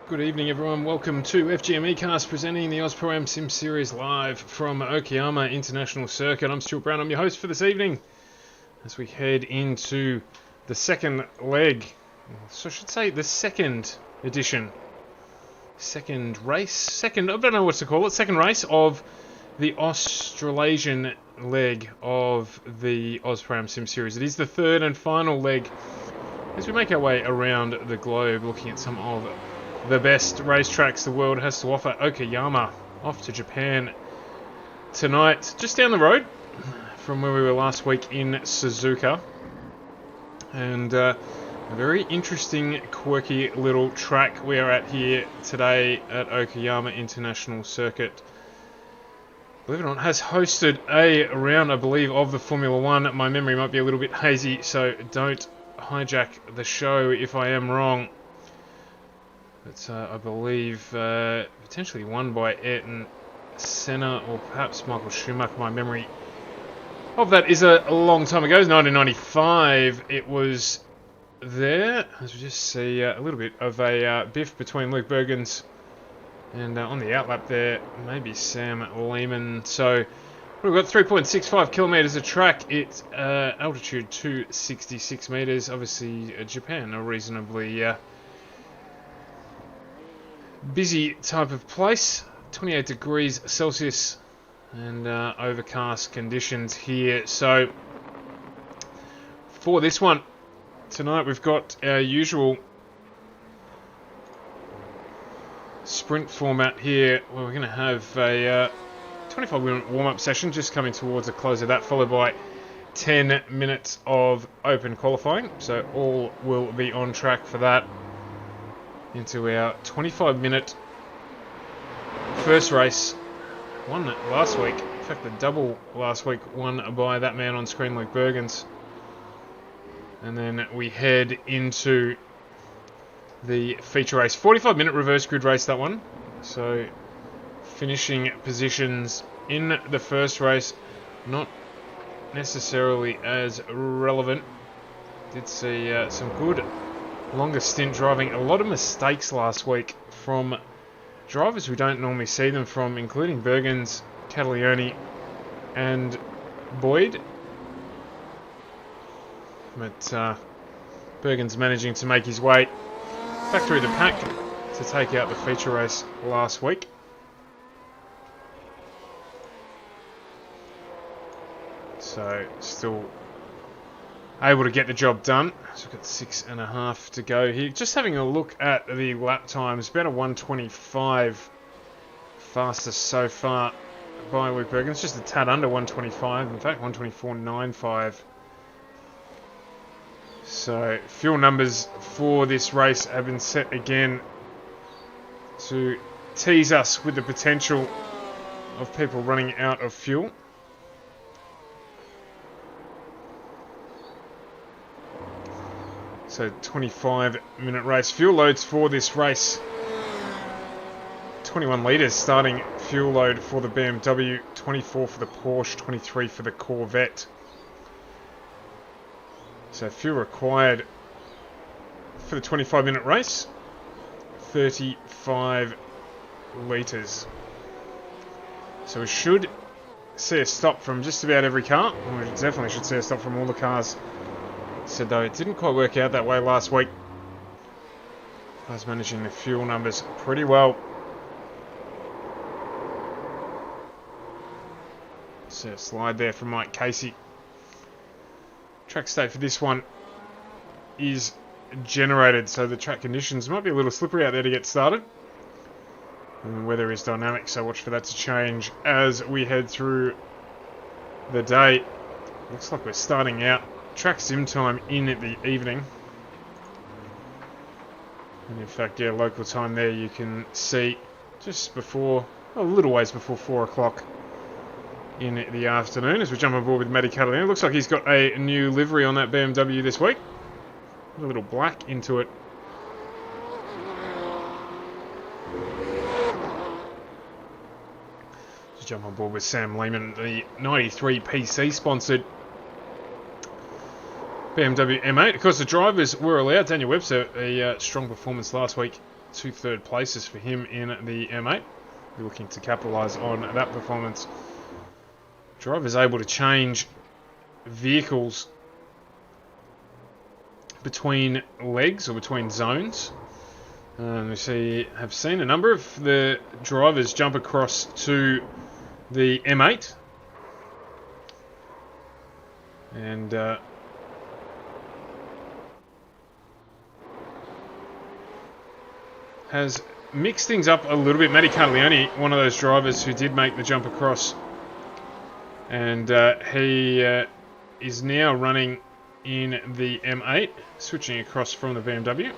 Good evening, everyone. Welcome to FGME Cast, presenting the AUSPASS Sim Series live from Okayama International Circuit. I'm Stuart Brown. I'm your host for this evening as we head into the second leg. So I should say the second edition. Second race? I don't know what to call it. Second race of the Australasian leg of the AUSPASS Sim Series. It is the third and final leg as we make our way around the globe, looking at some of the best racetracks the world has to offer. Okayama off to Japan tonight, just down the road from where we were last week in Suzuka. And a very interesting, quirky little track we are at here today at Okayama International Circuit. Believe it or not, has hosted a round, I believe, of the Formula 1. My memory might be a little bit hazy, so don't hijack the show if I am wrong. But I believe potentially won by Ayrton Senna or perhaps Michael Schumacher. My memory of that is a long time ago. It was 1995. It was there. As we just see a little bit of a biff between Luke Bergens and on the outlap there, maybe Sam Lehman. So we've got 3.65 kilometres of track. It's altitude 266 metres. Obviously, Japan, a reasonably busy type of place. 28 degrees Celsius and overcast conditions here. So for this one tonight, we've got our usual sprint format here, where we're going to have a 25-minute warm-up session just coming towards the close of that, followed by 10 minutes of open qualifying. So all will be on track for that into our 25-minute first race. Won last week. In fact, the double last week won by that man on screen, Luke Bergens. And then we head into the feature race. 45-minute reverse grid race, that one. So finishing positions in the first race, not necessarily as relevant. Did see some good longer stint driving. A lot of mistakes last week from drivers we don't normally see them from, including Bergens, Catalioni and Boyd. But Bergens managing to make his way back through the pack to take out the feature race last week. So still able to get the job done. So we've got 6.5 to go here. Just having a look at the lap times, about a 125 fastest so far by Luke Bergens. Just a tad under 125, in fact 124.95. So fuel numbers for this race have been set again to tease us with the potential of people running out of fuel. So 25-minute race. Fuel loads for this race: 21 litres starting fuel load for the BMW, 24 for the Porsche, 23 for the Corvette. So fuel required for the 25-minute race, 35 litres. So we should see a stop from just about every car. We definitely should see a stop from all the cars. Said though it didn't quite work out that way last week. I was managing the fuel numbers pretty well. So a slide there from Mike Casey. Track state for this one is generated, so the track conditions might be a little slippery out there to get started. And the weather is dynamic, so watch for that to change as we head through the day. Looks like we're starting out track sim time in the evening. And in fact, yeah, local time there you can see just before, a little ways before 4 o'clock in the afternoon as we jump on board with Matty Catalina. Looks like he's got a new livery on that BMW this week. A little black into it. Just jump on board with Sam Lehman, the 93 PC sponsored BMW M8. Of course, the drivers were allowed. Daniel Webster, a strong performance last week 2 third places for him in the M8. We're looking to capitalise on that performance. Driver's able to change vehicles between legs or between zones. We have seen a number of the drivers jump across to the M8 and has mixed things up a little bit. Matty Cartaleone, one of those drivers who did make the jump across, and he is now running in the M8, switching across from the BMW.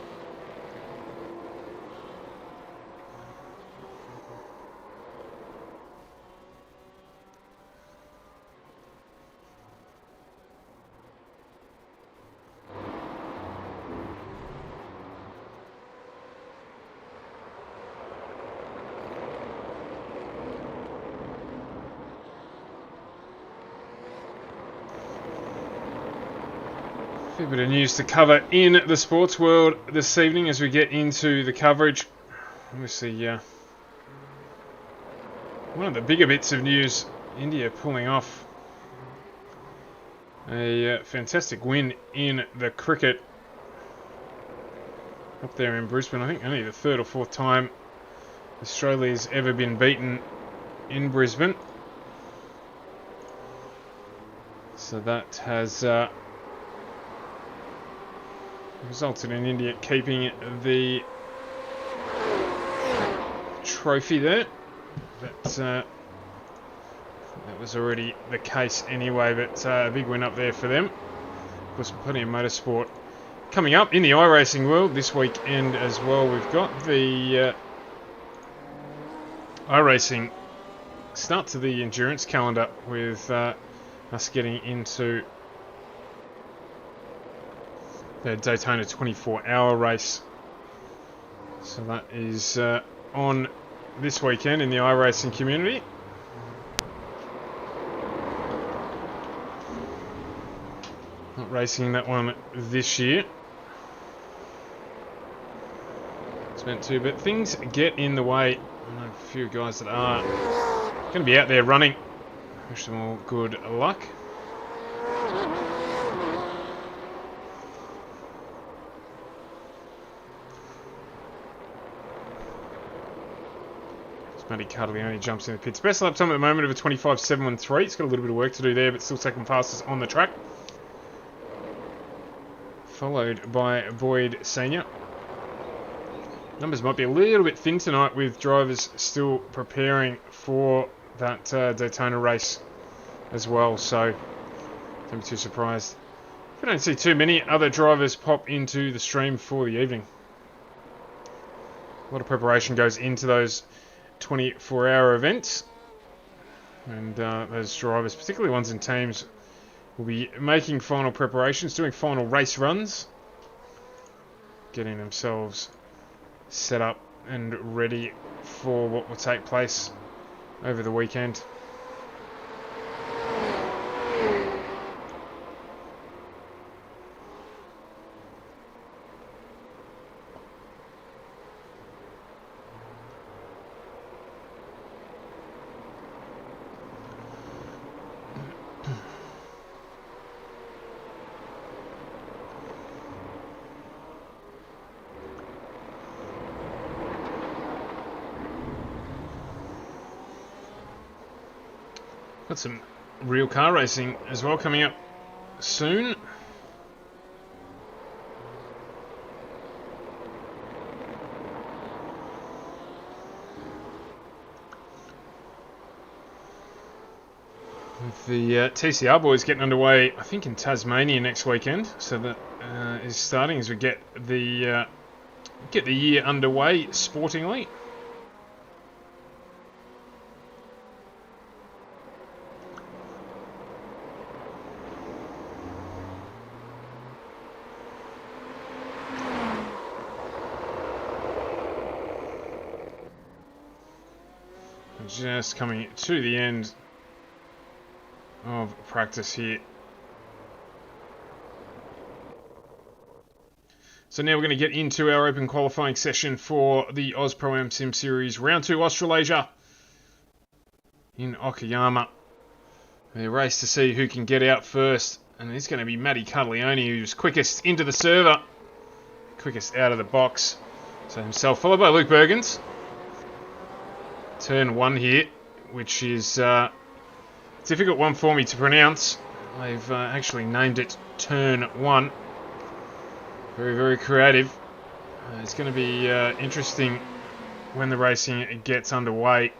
A bit of news to cover in the sports world this evening as we get into the coverage. Obviously, one of the bigger bits of news, India pulling off a fantastic win in the cricket up there in Brisbane. I think only the 3rd or 4th time Australia's ever been beaten in Brisbane. So that has resulted in India keeping the trophy there. That was already the case anyway, but a big win up there for them. Of course, plenty of motorsport coming up in the iRacing world this weekend as well. We've got the iRacing start to the endurance calendar with us getting into the Daytona 24-hour race. So that is on this weekend in the iRacing community. Not racing that one this year. It's meant to, but things get in the way. I know a few guys that are going to be out there running. Wish them all good luck. Matty Cartaleone jumps in the pits. Best lap time at the moment of a 25.713. It's got a little bit of work to do there, but still second fastest on the track. Followed by Boyd Senior. Numbers might be a little bit thin tonight with drivers still preparing for that Daytona race as well, so don't be too surprised. We don't see too many other drivers pop into the stream for the evening. A lot of preparation goes into those 24-hour events, and those drivers, particularly ones in teams, will be making final preparations, doing final race runs, getting themselves set up and ready for what will take place over the weekend. Got some real car racing as well coming up soon. With the TCR boys getting underway, I think in Tasmania next weekend. So that is starting as we get the year underway sportingly. Just coming to the end of practice here. So now we're going to get into our open qualifying session for the Oz Pro Am Sim Series Round 2 Australasia in Okayama. A race to see who can get out first, and it's going to be Matty Carleone, who's quickest into the server, quickest out of the box. So himself, followed by Luke Bergens. Turn 1 here, which is a difficult one for me to pronounce. They've actually named it Turn 1. Very, very creative. It's going to be interesting when the racing gets underway.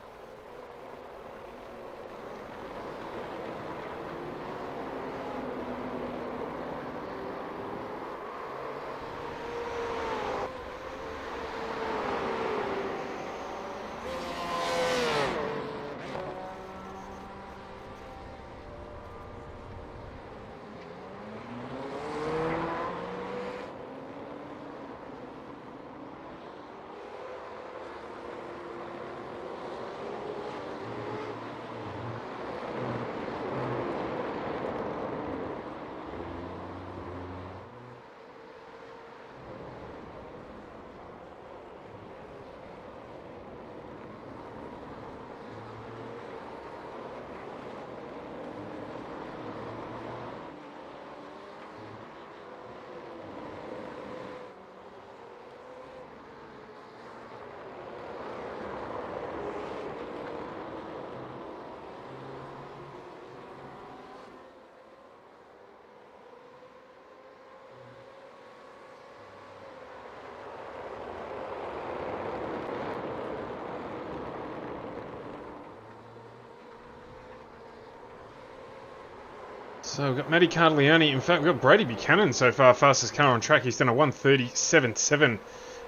So we've got Matty Carleone. In fact, we've got Brady Buchanan so far, fastest car on track. He's done a 1:37.7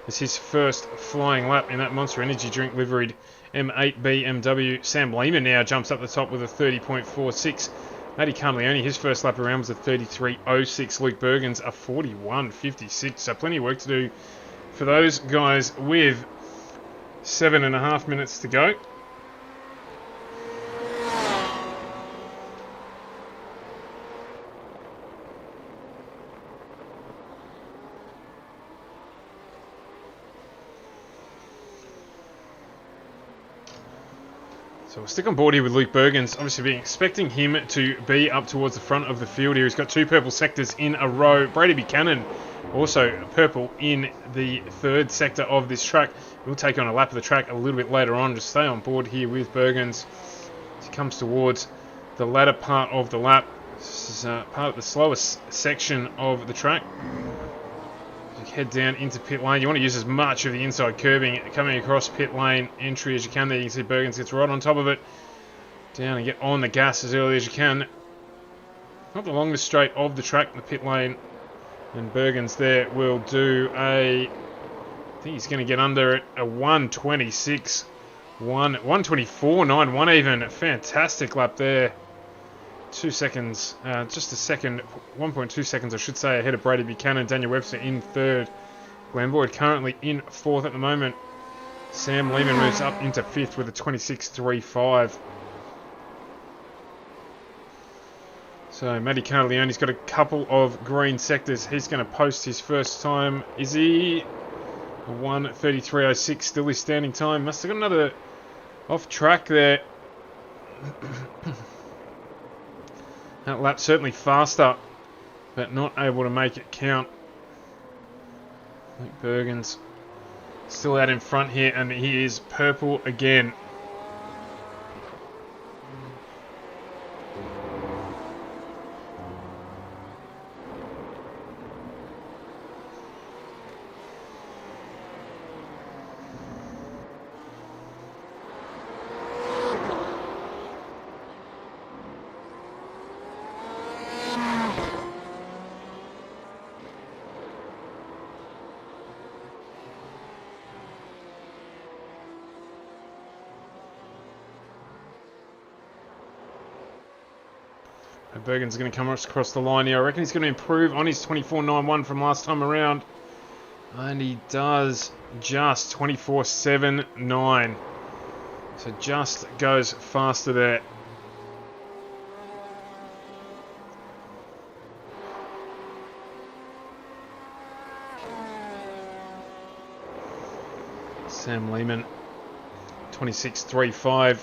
as his first flying lap in that Monster Energy drink liveried M8 BMW. Sam Lehman now jumps up the top with a 30.46. Matty Carleone, his first lap around was a 33.06. Luke Bergens a 41.56. So plenty of work to do for those guys with 7.5 minutes to go. So we'll stick on board here with Luke Bergens. Obviously being expecting him to be up towards the front of the field here. He's got 2 purple sectors in a row. Brady Buchanan also purple in the 3rd sector of this track. We'll take on a lap of the track a little bit later on. Just stay on board here with Bergens as he comes towards the latter part of the lap. This is part of the slowest section of the track. Head down into pit lane. You want to use as much of the inside curbing coming across pit lane entry as you can there. You can see Bergens gets right on top of it. Down and get on the gas as early as you can. Not the longest straight of the track, the pit lane. And Bergens there will do I think he's going to get under it, a 1:26. 1:24.91 even. Fantastic lap there. 2 seconds, just a second, 1.2 seconds I should say, ahead of Brady Buchanan. Daniel Webster in 3rd. Glenn Boyd currently in 4th at the moment. Sam Lehman moves up into 5th with a 26.35. So Matty Carleone's got a couple of green sectors. He's going to post his first time. Is he? A 1:33.06, still his standing time. Must have got another off track there. That lap certainly faster, but not able to make it count. Luke Bergens still out in front here, and he is purple again. Bergens is going to come across the line here. I reckon he's going to improve on his 24.91 from last time around. And he does just 24.79. So just goes faster there. Sam Lehman, 26.35.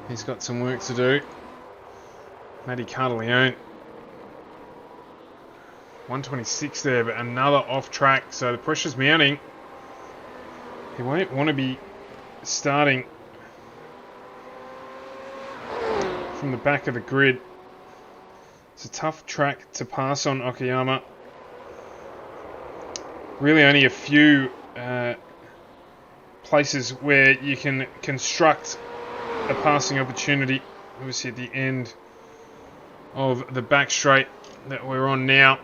He's got some work to do. Matty Cartaleone, 126 there, but another off track, so the pressure's mounting. He won't want to be starting from the back of the grid. It's a tough track to pass on, Okayama. Really only a few places where you can construct a passing opportunity. Obviously at the end of the back straight that we're on now.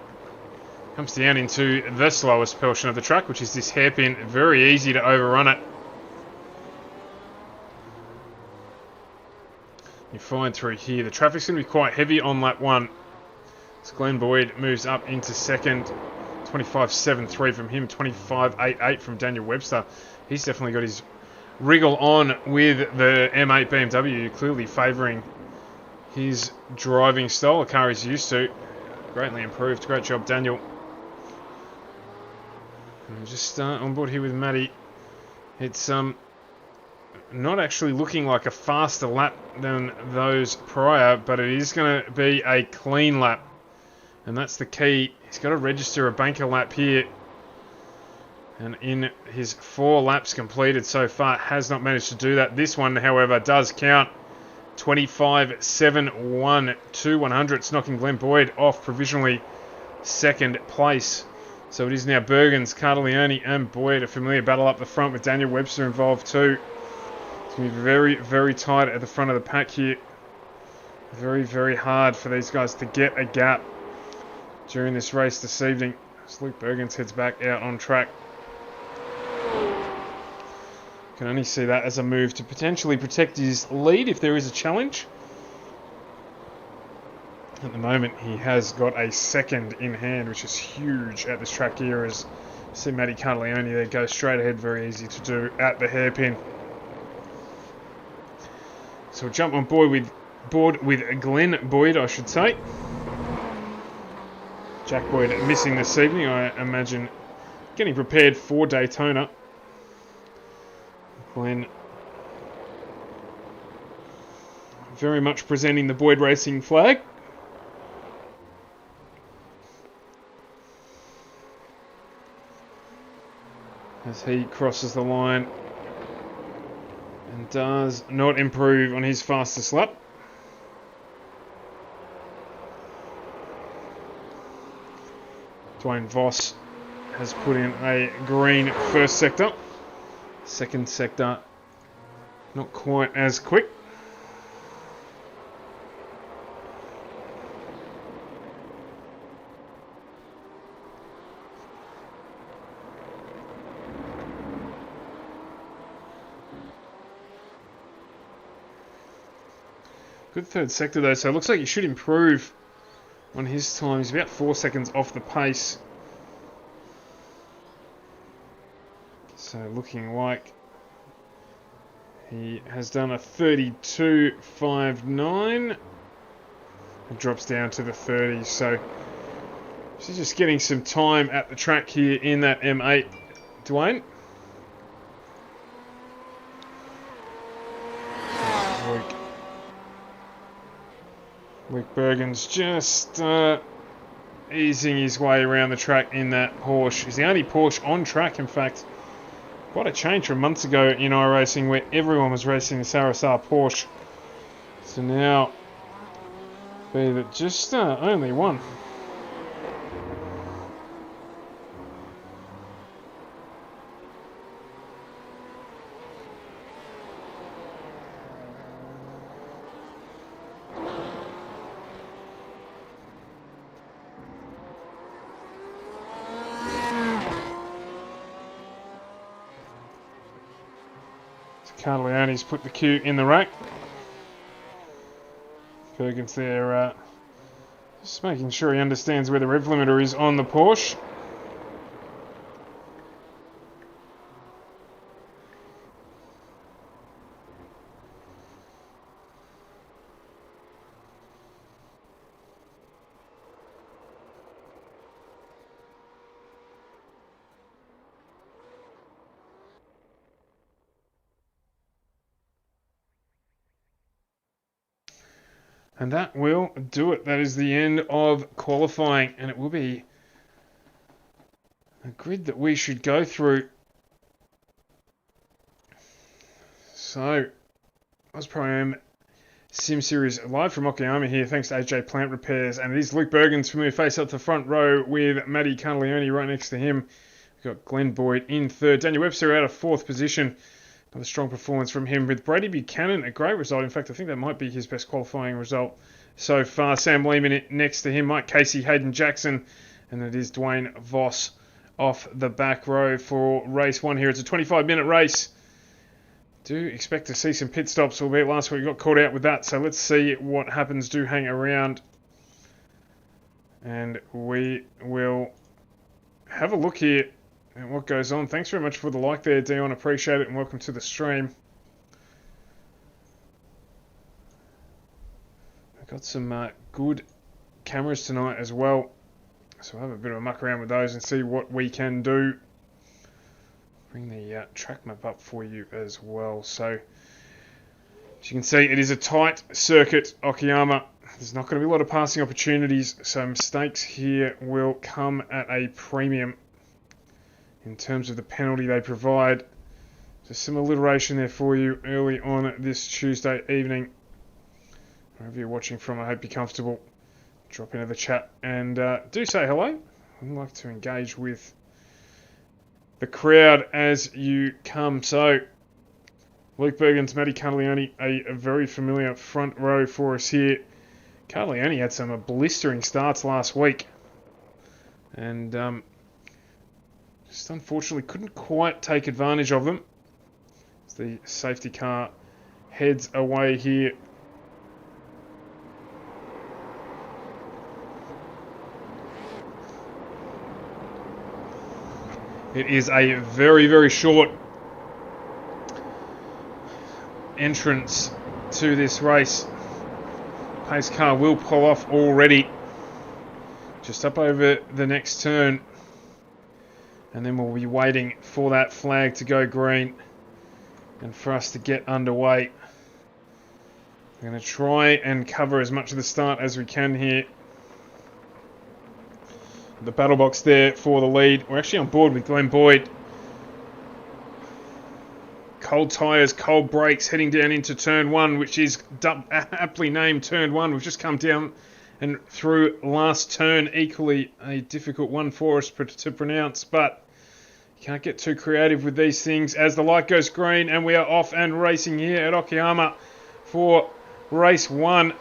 Comes down into the slowest portion of the track, which is this hairpin. Very easy to overrun it. You find through here. The traffic's going to be quite heavy on lap 1. So Glenn Boyd moves up into second. 25.73 from him. 25.88 from Daniel Webster. He's definitely got his wriggle on with the M8 BMW, clearly favouring his driving style, a car he's used to. Greatly improved. Great job, Daniel. And just on board here with Matty. It's not actually looking like a faster lap than those prior, but it is going to be a clean lap. And that's the key. He's got to register a banker lap here. And in his 4 laps completed so far, has not managed to do that. This one, however, does count. 25.71 to 100, knocking Glenn Boyd off provisionally second place. So it is now Bergens, Cartaleone and Boyd. A familiar battle up the front with Daniel Webster involved too. It's going to be very, very tight at the front of the pack here. Very, very hard for these guys to get a gap during this race this evening. As Luke Bergens heads back out on track. Can only see that as a move to potentially protect his lead if there is a challenge. At the moment, he has got a second in hand, which is huge at this track here. As you see Matty Cartaleone there go straight ahead, very easy to do at the hairpin. So we'll jump on board with Glenn Boyd, I should say. Jack Boyd missing this evening, I imagine, getting prepared for Daytona. Glenn very much presenting the Boyd Racing flag. As he crosses the line and does not improve on his fastest lap. Dwayne Voss has put in a green first sector. Second sector, not quite as quick. Good third sector though, so it looks like he should improve on his time. He's about 4 seconds off the pace. So looking like he has done a 32.59. It drops down to the 30s. So he's just getting some time at the track here in that M8. Dwayne. Luke Bergens just easing his way around the track in that Porsche. He's the only Porsche on track, in fact. Quite a change from months ago in iRacing where everyone was racing the Sarasar Porsche. So now, be that just only one. Cartaleone's put the cue in the rack. Bergens there just making sure he understands where the rev limiter is on the Porsche. And that will do it. That is the end of qualifying, and it will be a grid that we should go through. So, AUSPRO Sim Series live from Okayama here, thanks to AJ Plant Repairs, and it is Luke Bergen's familiar face up the front row with Matty Carleone right next to him. We've got Glenn Boyd in third. Daniel Webster out of fourth position. Another strong performance from him with Brady Buchanan, a great result. In fact, I think that might be his best qualifying result so far. Sam Lehman next to him, Mike Casey, Hayden Jackson, and it is Dwayne Voss off the back row for race one here. It's a 25-minute race. Do expect to see some pit stops, albeit last week we got caught out with that, so let's see what happens. Do hang around, and we will have a look here at what goes on. Thanks very much for the like there, Dion. Appreciate it, and welcome to the stream. I've got some good cameras tonight as well, so I'll have a bit of a muck around with those and see what we can do. Bring the track map up for you as well. So, as you can see, it is a tight circuit, Okayama. There's not going to be a lot of passing opportunities, so mistakes here will come at a premium in terms of the penalty they provide. Just some alliteration there for you early on this Tuesday evening. Wherever you're watching from, I hope you're comfortable. Drop into the chat and do say hello. I'd like to engage with the crowd as you come. So, Luke Bergen's Matty Carleone, a very familiar front row for us here. Carleone had some blistering starts last week, and just unfortunately couldn't quite take advantage of them as the safety car heads away here. It is a very, very short entrance to this race. Pace car will pull off already. Just up over the next turn. And then we'll be waiting for that flag to go green and for us to get underway. We're going to try and cover as much of the start as we can here. The battle box there for the lead. We're actually on board with Glenn Boyd. Cold tyres, cold brakes, heading down into turn one, which is aptly named turn one. We've just come down and through last turn, equally a difficult one for us to pronounce, but you can't get too creative with these things as the light goes green and we are off and racing here at Okayama for race one.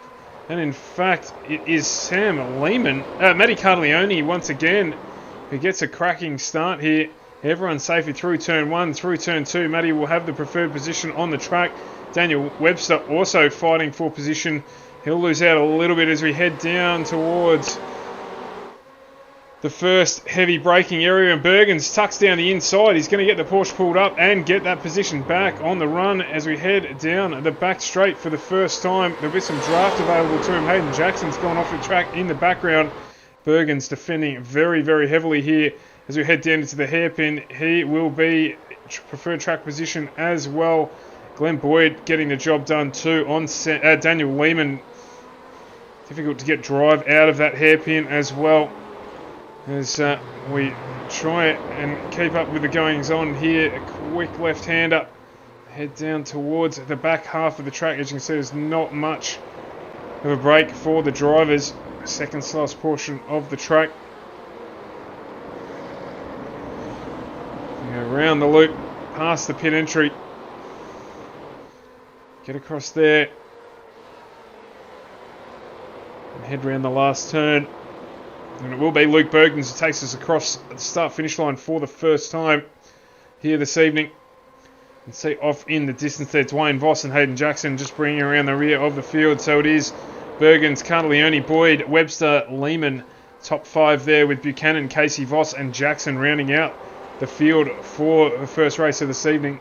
And in fact, it is Sam Lehman, Matty Carleone once again, who gets a cracking start here. Everyone safely through turn one, through turn two. Matty will have the preferred position on the track. Daniel Webster also fighting for position. He'll lose out a little bit as we head down towards the first heavy braking area, and Bergens tucks down the inside. He's going to get the Porsche pulled up and get that position back on the run as we head down the back straight for the first time. There'll be some draft available to him. Hayden Jackson's gone off the track in the background. Bergens defending very, very heavily here as we head down into the hairpin. He will be preferred track position as well. Glenn Boyd getting the job done too on Daniel Lehman. Difficult to get drive out of that hairpin as well, as we try and keep up with the goings on here. A quick left-hander. Head down towards the back half of the track. As you can see, there's not much of a break for the drivers. Second slowest portion of the track. We go around the loop, past the pit entry. Get across there. And head round the last turn. And it will be Luke Bergens who takes us across the start-finish line for the first time here this evening. And see off in the distance there, Dwayne Voss and Hayden Jackson just bringing around the rear of the field. So it is Bergens, Carleone, Boyd, Webster, Lehman, top five there with Buchanan, Casey, Voss and Jackson rounding out the field for the first race of this evening.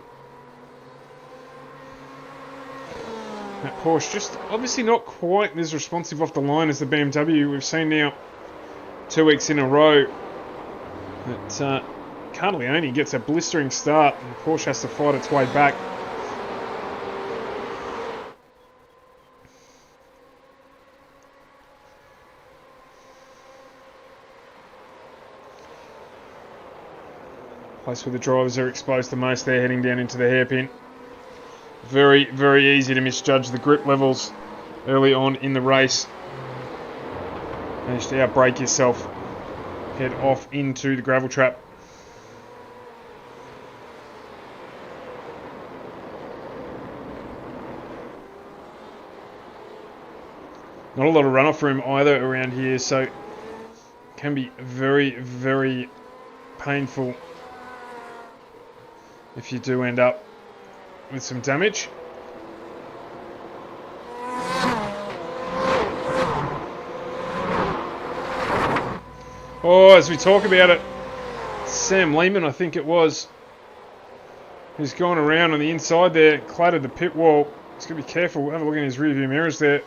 That Porsche just obviously not quite as responsive off the line as the BMW. We've seen now 2 weeks in a row that Carleone gets a blistering start and Porsche has to fight its way back. Place where the drivers are exposed the most, they're heading down into the hairpin. Very, very easy to misjudge the grip levels early on in the race. Manage to outbrake yourself. Head off into the gravel trap. Not a lot of runoff room either around here, so it can be very, very painful if you do end up with some damage. Oh, as we talk about it, Sam Lehman, I think it was, who's gone around on the inside there, clattered the pit wall. He's got to be careful. Have a look in his rearview mirrors there.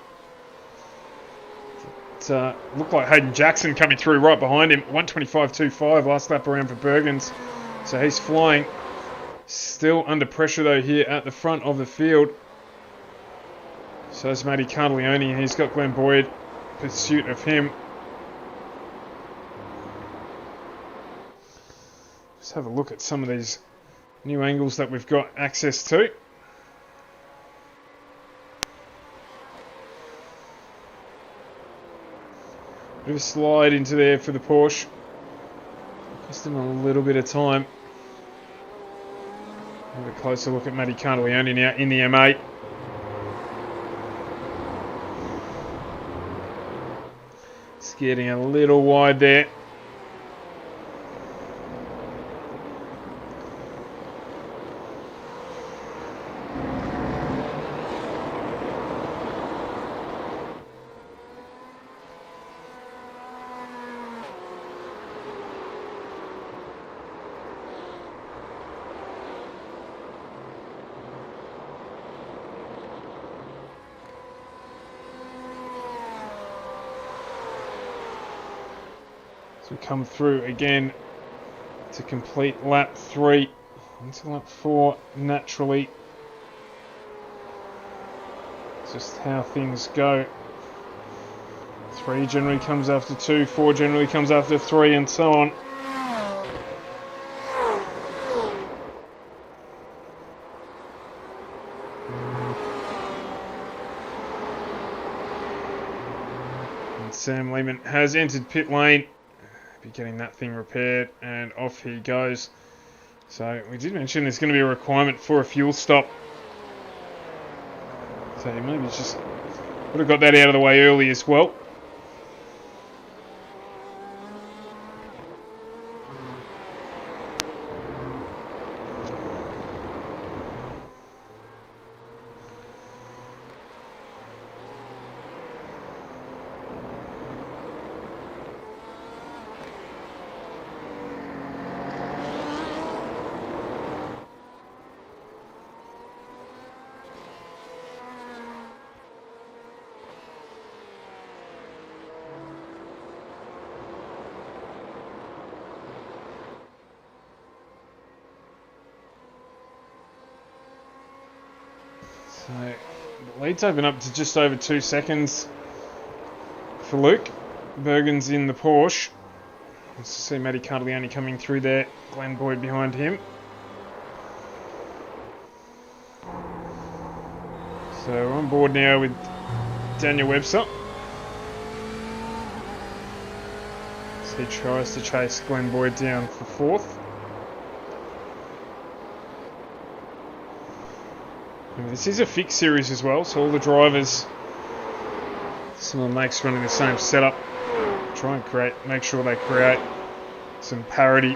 It looked like Hayden Jackson coming through right behind him. 125.25 last lap around for Bergens. So he's flying. Still under pressure though here at the front of the field. So is Matty Cartaleone. He's got Glenn Boyd in pursuit of him. Let's have a look at some of these new angles that we've got access to. Bit of a slide into there for the Porsche. Just in a little bit of time. Have a closer look at Matty Cartaleone now in the M8. It's getting a little wide there. We come through again to complete lap 3 into lap 4 naturally. It's just how things go. 3 generally comes after 2, 4 generally comes after 3, and so on. And Sam Lehman has entered pit lane. Be getting that thing repaired, and off he goes. So we did mention there's going to be a requirement for a fuel stop. So maybe just would have got that out of the way early as well. So the lead's open up to just over 2 seconds for Luke. Bergen's in the Porsche. Let's see Matty Cartaleone coming through there. Glenn Boyd behind him. So we're on board now with Daniel Webster. So he tries to chase Glenn Boyd down for 4th. This is a fixed series as well, so all the drivers, some of the makes running the same setup, try and make sure they create some parity.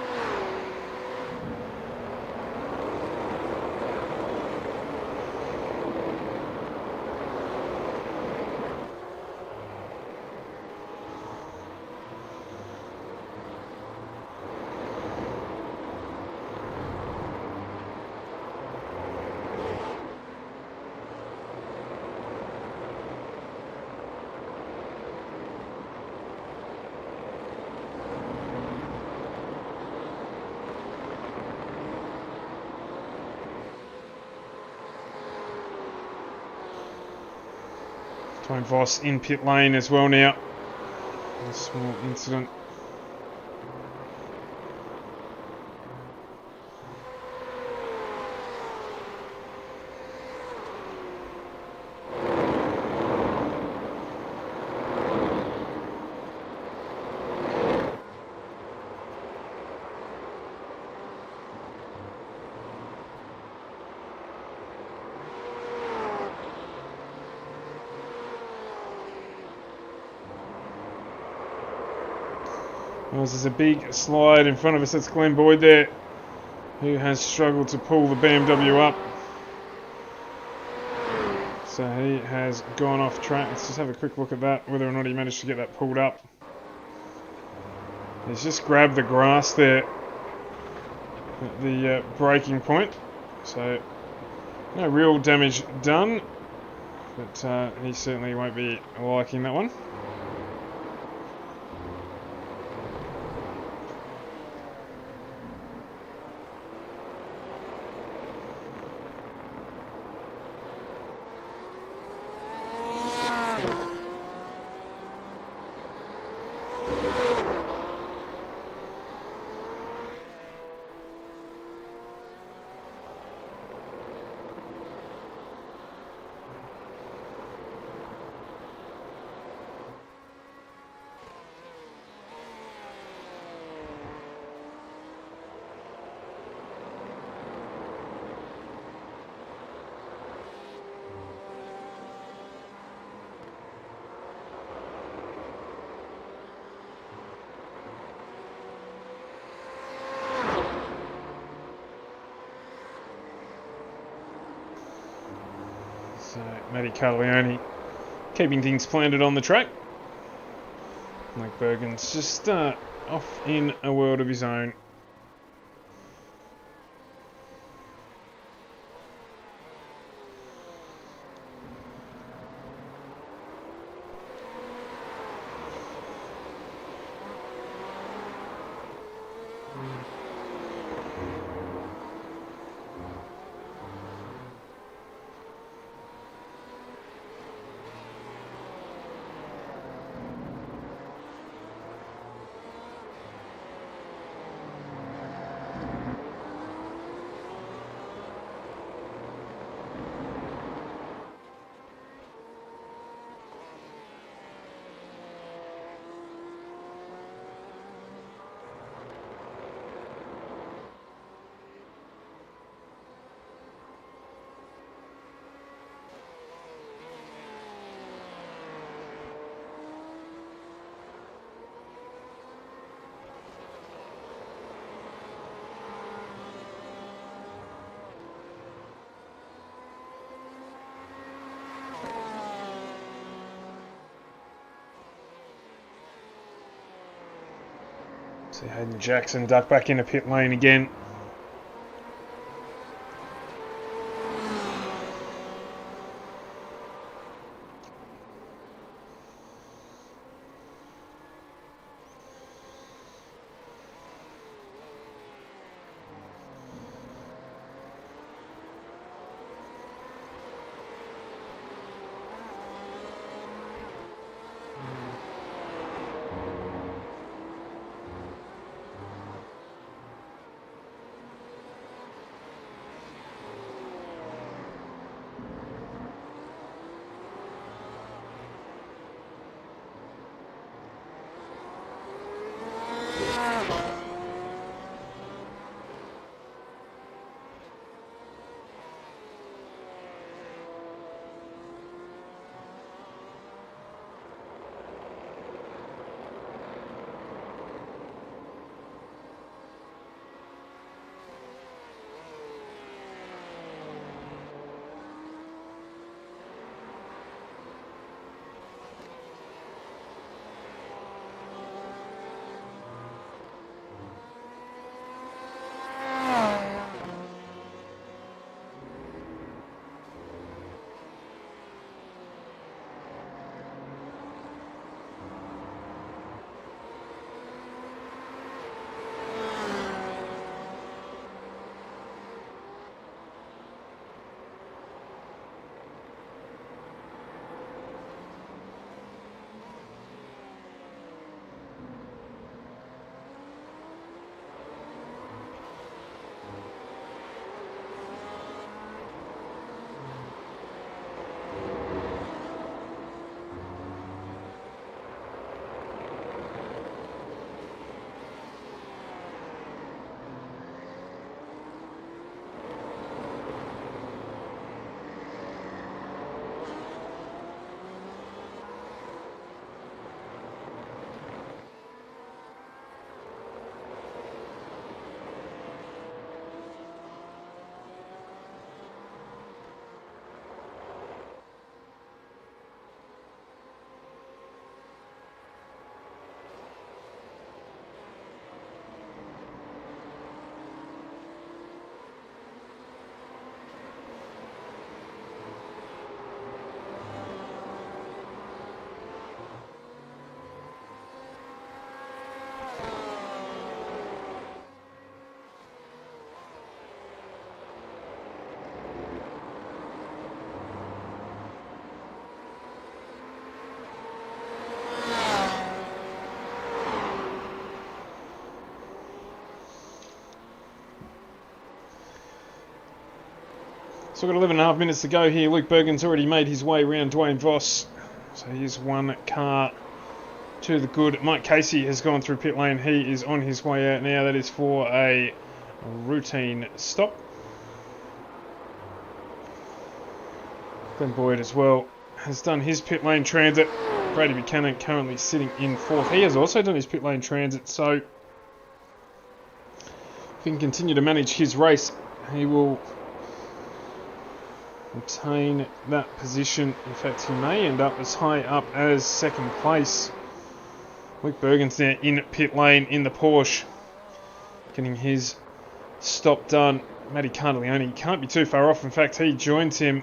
Tony Voss in pit lane as well now. A small incident. There's a big slide in front of us. That's Glenn Boyd there, who has struggled to pull the BMW up. So he has gone off track. Let's just have a quick look at that, whether or not he managed to get that pulled up. He's just grabbed the grass there at the braking point. So no real damage done, but he certainly won't be liking that one. So Matty Carleone keeping things planted on the track. Mike Bergen's just off in a world of his own. See Hayden Jackson duck back into pit lane again. So we've got 11.5 minutes to go here. Luke Bergen's already made his way around Dwayne Voss. So here's one car to the good. Mike Casey has gone through pit lane. He is on his way out now. That is for a routine stop. Glenn Boyd as well has done his pit lane transit. Brady Buchanan currently sitting in 4th. He has also done his pit lane transit, so if he can continue to manage his race, he will obtain that position. In fact, he may end up as high up as 2nd place. Luke Bergen's there in pit lane in the Porsche, getting his stop done. Matty Cardleone can't be too far off. In fact, he joins him.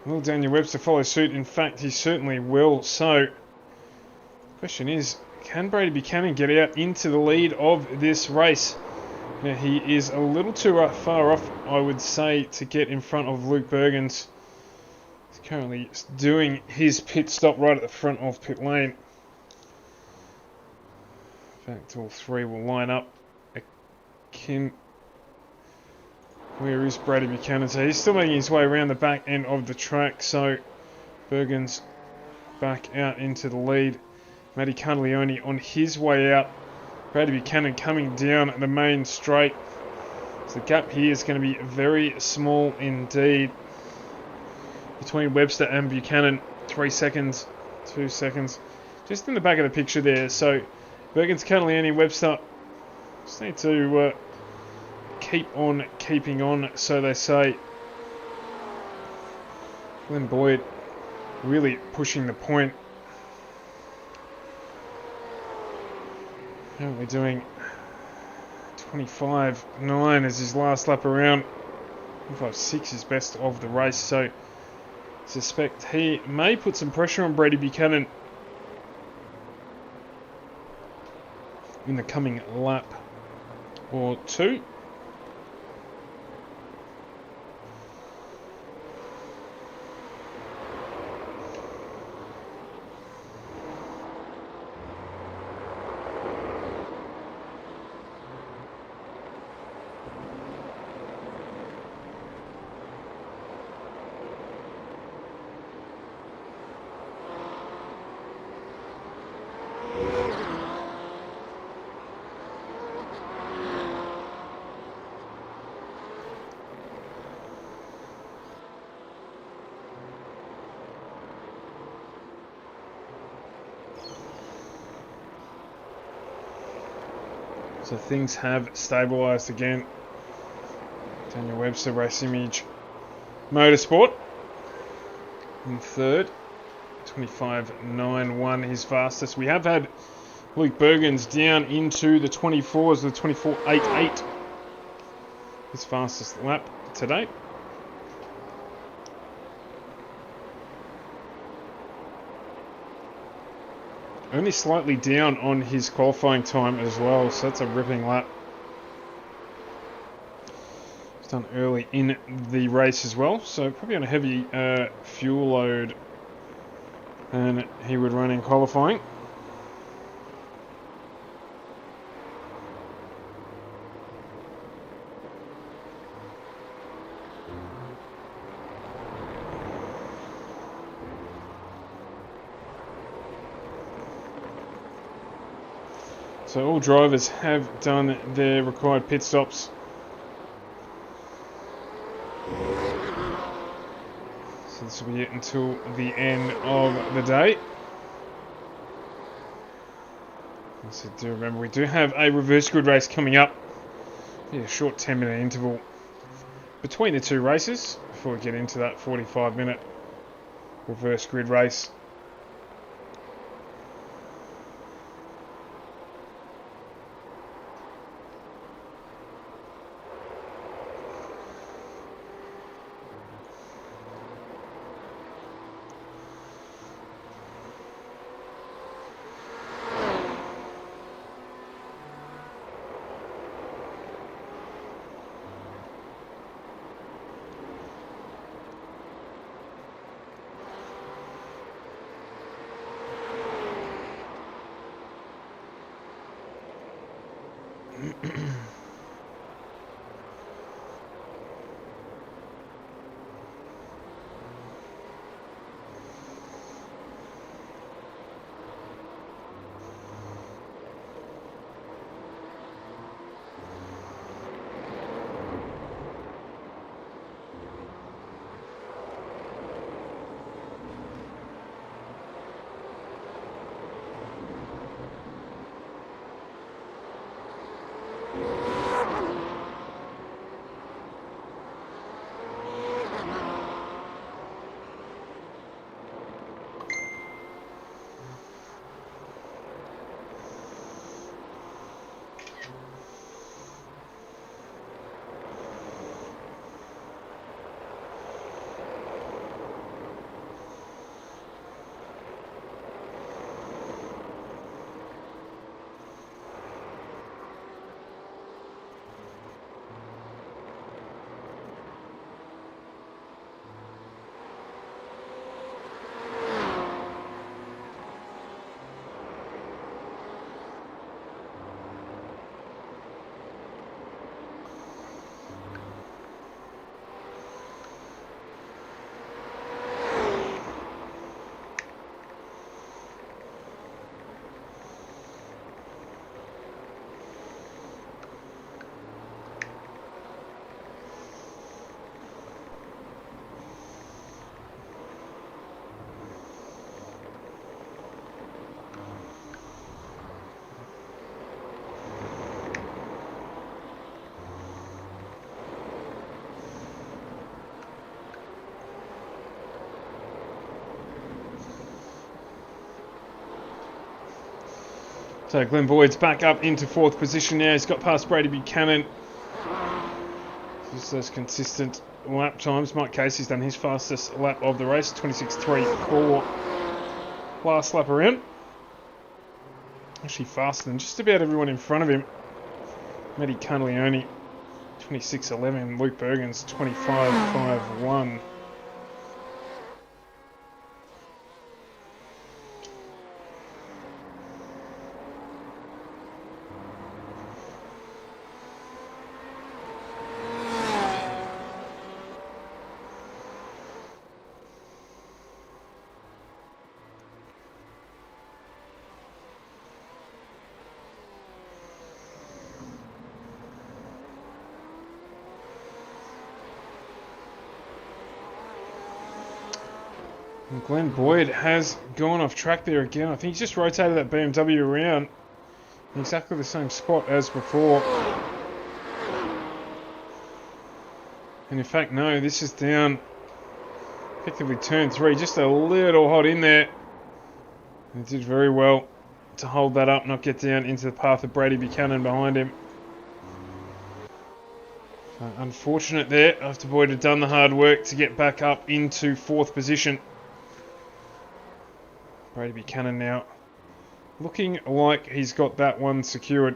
Will Daniel Webster follow suit? In fact, he certainly will. So, the question is, can Brady Buchanan get out into the lead of this race? Now, he is a little too far off, I would say, to get in front of Luke Bergens. He's currently doing his pit stop right at the front of pit lane. In fact, all three will line up. Where is Brady Buchanan? So he's still making his way around the back end of the track. So Bergen's back out into the lead. Matty Cardleone on his way out. Brady Buchanan coming down the main straight. So the gap here is going to be very small indeed. Between Webster and Buchanan, 3 seconds, 2 seconds. Just in the back of the picture there. So Bergen's, Cardleone, Webster just need to keep on keeping on, so they say. Glenn Boyd really pushing the point. Currently doing 25.9 as his last lap around. 25.6 is best of the race, so suspect he may put some pressure on Brady Buchanan in the coming lap or two. So things have stabilised again. Daniel Webster, Race Image Motorsport in 3rd. 25.91 his fastest. We have had Luke Bergens down into the 24s, the 24.88. His fastest lap to date. Only slightly down on his qualifying time as well, so that's a ripping lap. It's done early in the race as well, so probably on a heavy fuel load than he would run in qualifying. So all drivers have done their required pit stops. So this will be it until the end of the day. Also do remember we do have a reverse grid race coming up. A short 10-minute interval between the two races before we get into that 45-minute reverse grid race. So Glenn Boyd's back up into 4th position now. He's got past Brady Buchanan. Just those consistent lap times. Mike Casey's done his fastest lap of the race, 26.34 last lap around. Actually faster than just about everyone in front of him. Matty Canleone, 26.11. Luke Bergen's 25.51. And Glenn Boyd has gone off track there again. I think he's just rotated that BMW around in exactly the same spot as before. And in fact, no, this is down effectively turn 3, just a little hot in there. And he did very well to hold that up, not get down into the path of Brady Buchanan behind him. So unfortunate there, after Boyd had done the hard work to get back up into 4th position. Brady Buchanan now looking like he's got that one secured.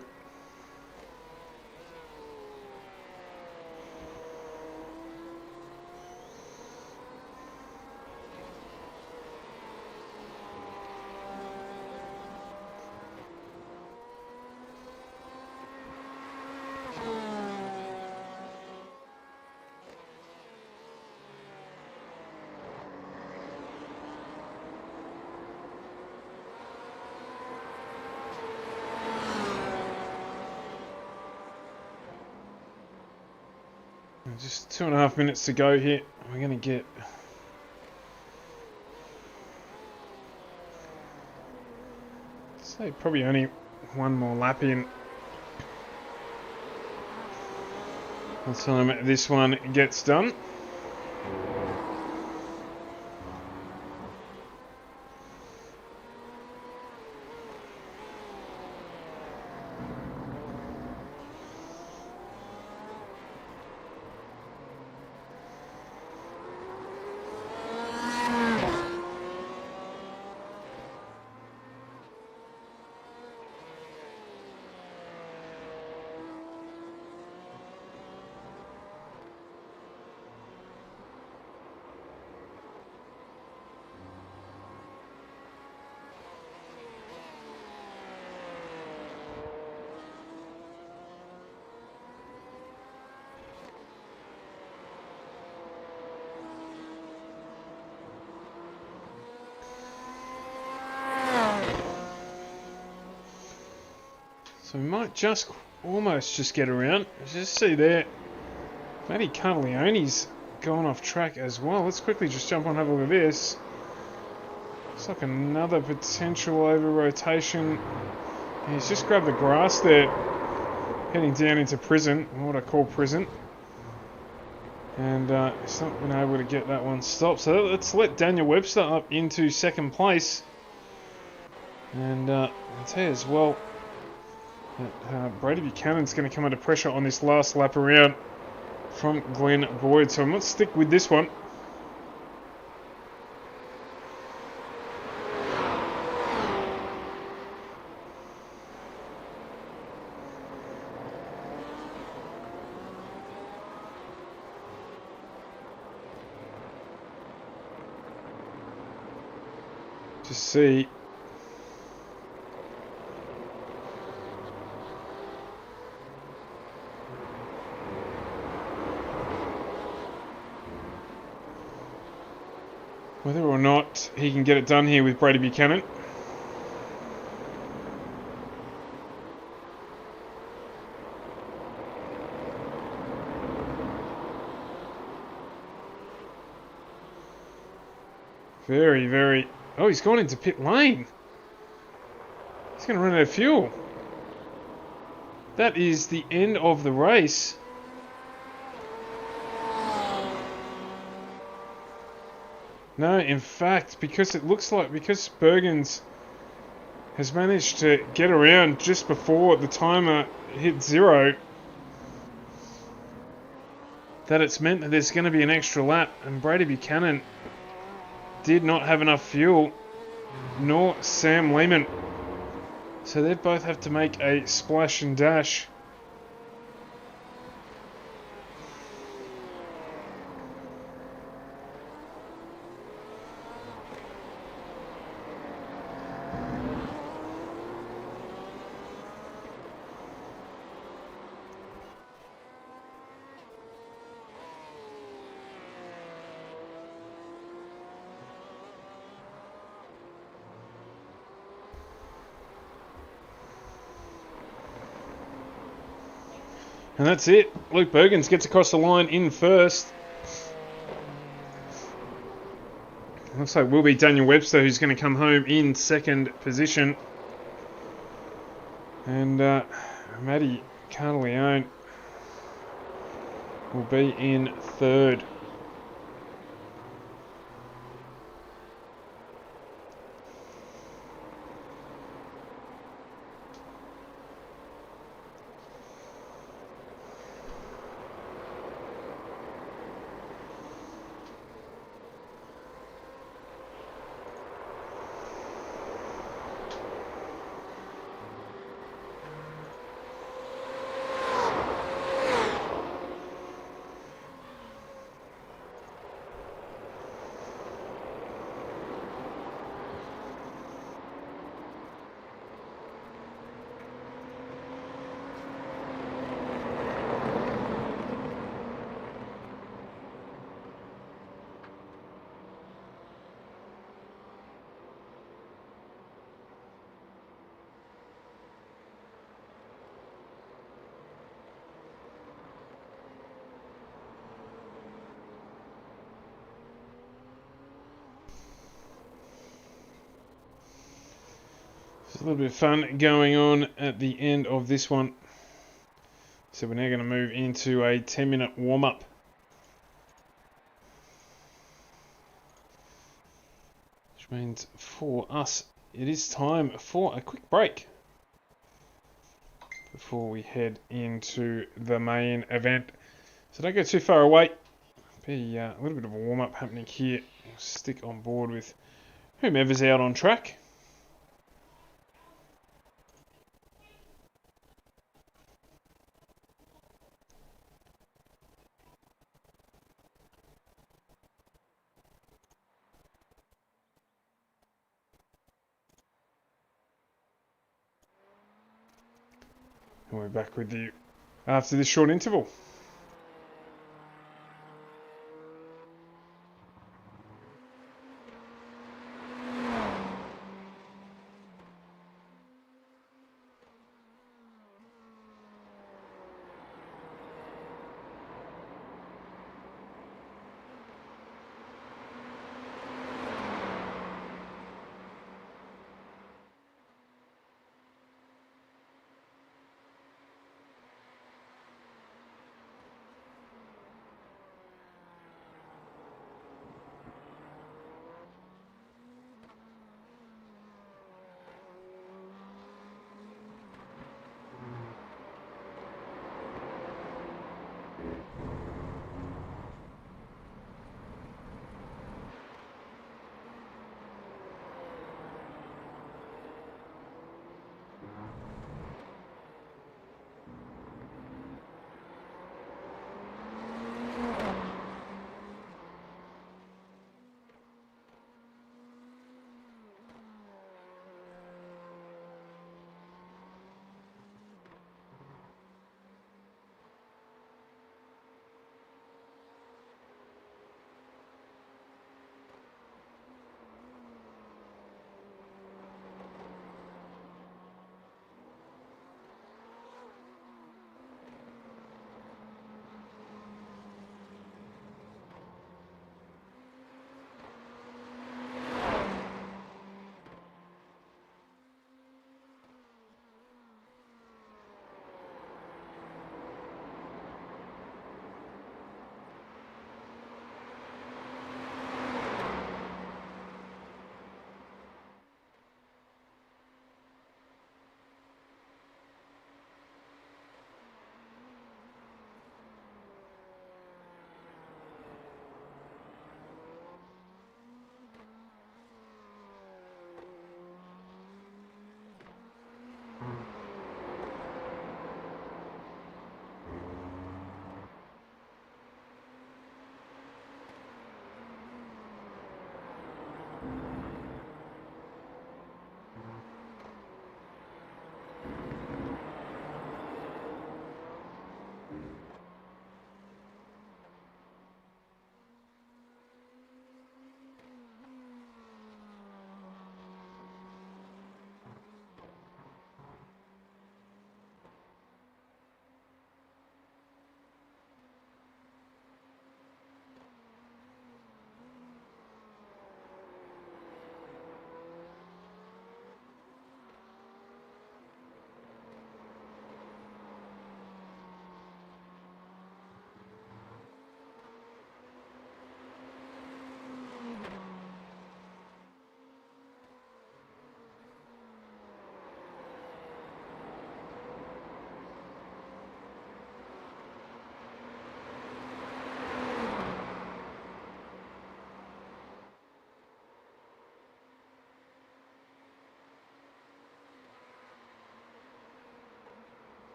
Just 2.5 minutes to go here. We're going to get say probably only one more lap in. By the time this one gets done. So we might just almost just get around. Just see there, Matty Canleone's gone off track as well. Let's quickly just jump on and have a look at this. Looks like another potential over rotation. He's just grabbed the grass there. heading down into prison, what I call prison. And he's not been able to get that one stopped. So let's let Daniel Webster up into second place. And I'll tell you as well that Brady Buchanan's going to come under pressure on this last lap around from Glenn Boyd. So let's stick with this one. To see whether or not he can get it done here with Brady Buchanan. Very, very... Oh, he's gone into pit lane. He's going to run out of fuel. That is the end of the race. No, in fact, because it looks like, because Bergens has managed to get around just before the timer hit 0, that it's meant that there's going to be an extra lap, and Brady Buchanan did not have enough fuel, nor Sam Lehman. So they both have to make a splash and dash. And that's it. Luke Bergens gets across the line in first. Looks like it will be Daniel Webster who's going to come home in second position. And Matty Carleone will be in third. There's a little bit of fun going on at the end of this one. So we're now going to move into a 10-minute warm-up. Which means for us, it is time for a quick break before we head into the main event. So don't go too far away. Be a little bit of a warm-up happening here. We'll stick on board with whomever's out on track. And we're back with you after this short interval.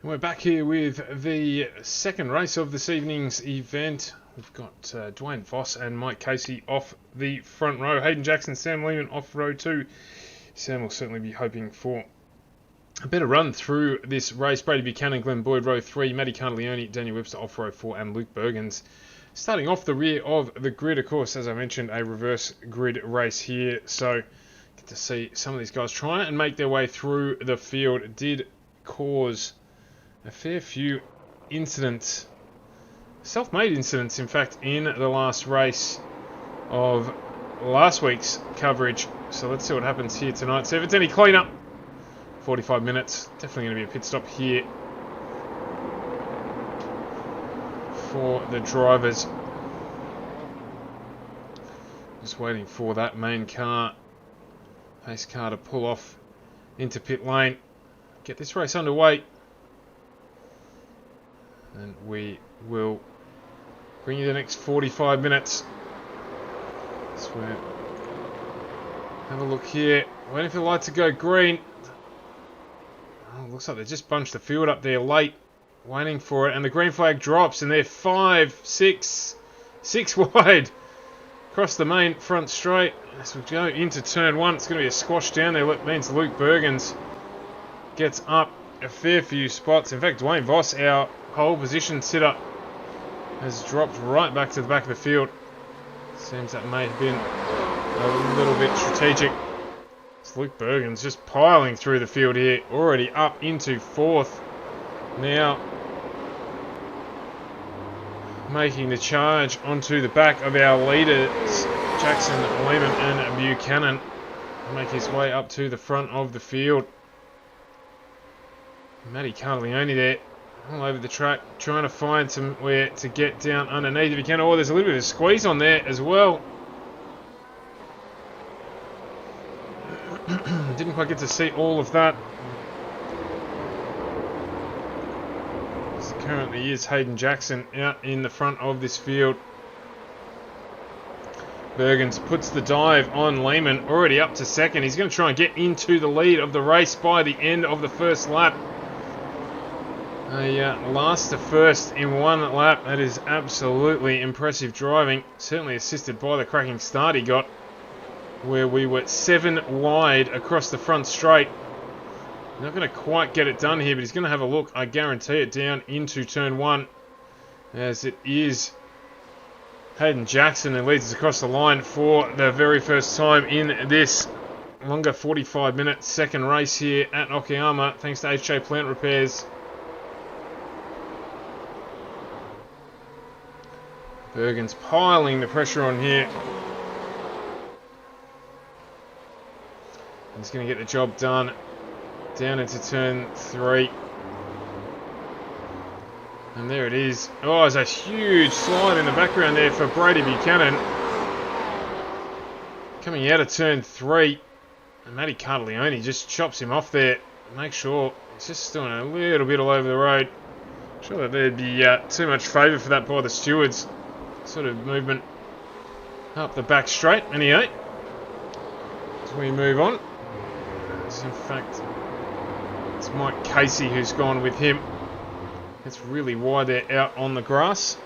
And we're back here with the second race of this evening's event. We've got Dwayne Voss and Mike Casey off the front row. Hayden Jackson, Sam Lehman off row 2. Sam will certainly be hoping for a better run through this race. Brady Buchanan, Glenn Boyd row 3, Matty Cardleone, Daniel Webster off row 4, and Luke Bergens starting off the rear of the grid. Of course, as I mentioned, a reverse grid race here, so get to see some of these guys trying and make their way through the field. It did cause a fair few incidents, self-made incidents in fact, in the last race of last week's coverage. So let's see what happens here tonight. See if it's any cleanup. 45 minutes, definitely going to be a pit stop here for the drivers. Just waiting for that main car, pace car, to pull off into pit lane, get this race underway. And we will bring you the next 45 minutes. So have a look here. Waiting for the light to go green. Oh, looks like they just bunched the field up there late, waiting for it. And the green flag drops, and they're 6 wide across the main front straight. As we go into turn 1, it's going to be a squash down there. That means Luke Bergens gets up a fair few spots. In fact, Dwayne Voss, our pole position sitter, has dropped right back to the back of the field. Seems that may have been a little bit strategic. It's Luke Bergens just piling through the field here, already up into 4th. Now making the charge onto the back of our leaders, Jackson, Lehman and Buchanan, make his way up to the front of the field. Matty Cardleone there, all over the track, trying to find somewhere to get down underneath if he can. Oh, there's a little bit of squeeze on there as well. Didn't quite get to see all of that. This currently is Hayden Jackson out in the front of this field. Bergens puts the dive on Lehman, already up to 2nd. He's going to try and get into the lead of the race by the end of the first lap. Last to first in 1 lap. That is absolutely impressive driving. Certainly assisted by the cracking start he got, where we were 7 wide across the front straight. Not going to quite get it done here, but he's going to have a look, I guarantee it, down into turn 1, as it is Hayden Jackson who leads us across the line for the very first time in this longer 45-minute second race here at Okayama, thanks to HJ Plant Repairs. Bergens piling the pressure on here. He's going to get the job done down into turn 3. And there it is. Oh, there's a huge slide in the background there for Brady Buchanan. Coming out of turn 3. And Matty Cardleone just chops him off there. Make sure he's just doing a little bit all over the road. I'm sure that there'd be too much favour for that by the stewards. Sort of movement up the back straight. Anyway, as we move on. In fact, it's Mike Casey who's gone with him. It's really wide there out on the grass.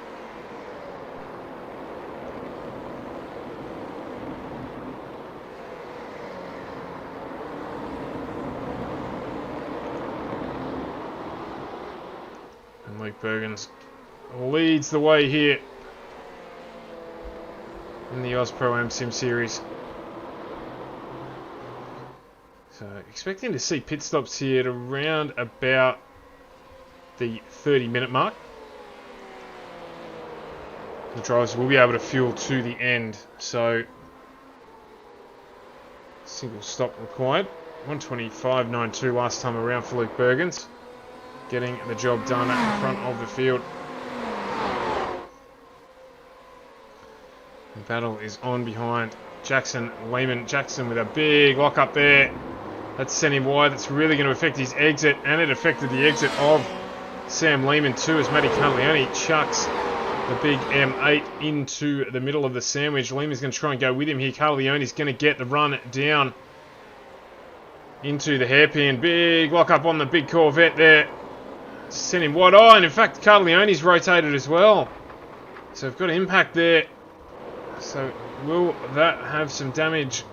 And Luke Bergens leads the way here in the AusPro Sim Series. So expecting to see pit stops here at around about the 30-minute mark. The drivers will be able to fuel to the end, so single stop required. 1:25.92 last time around for Luke Bergens, getting the job done at the front of the field. The battle is on behind Jackson, Lehman. Jackson with a big lock up there. That's sent him wide. That's really going to affect his exit, and it affected the exit of Sam Lehman too, as Matty Cardleone chucks the big M8 into the middle of the sandwich. Lehman's going to try and go with him here. Cardleone's going to get the run down into the hairpin. Big lock up on the big Corvette there. Sent him wide. Oh, and in fact, Cardleone's rotated as well. So we've got impact there. So will that have some damage?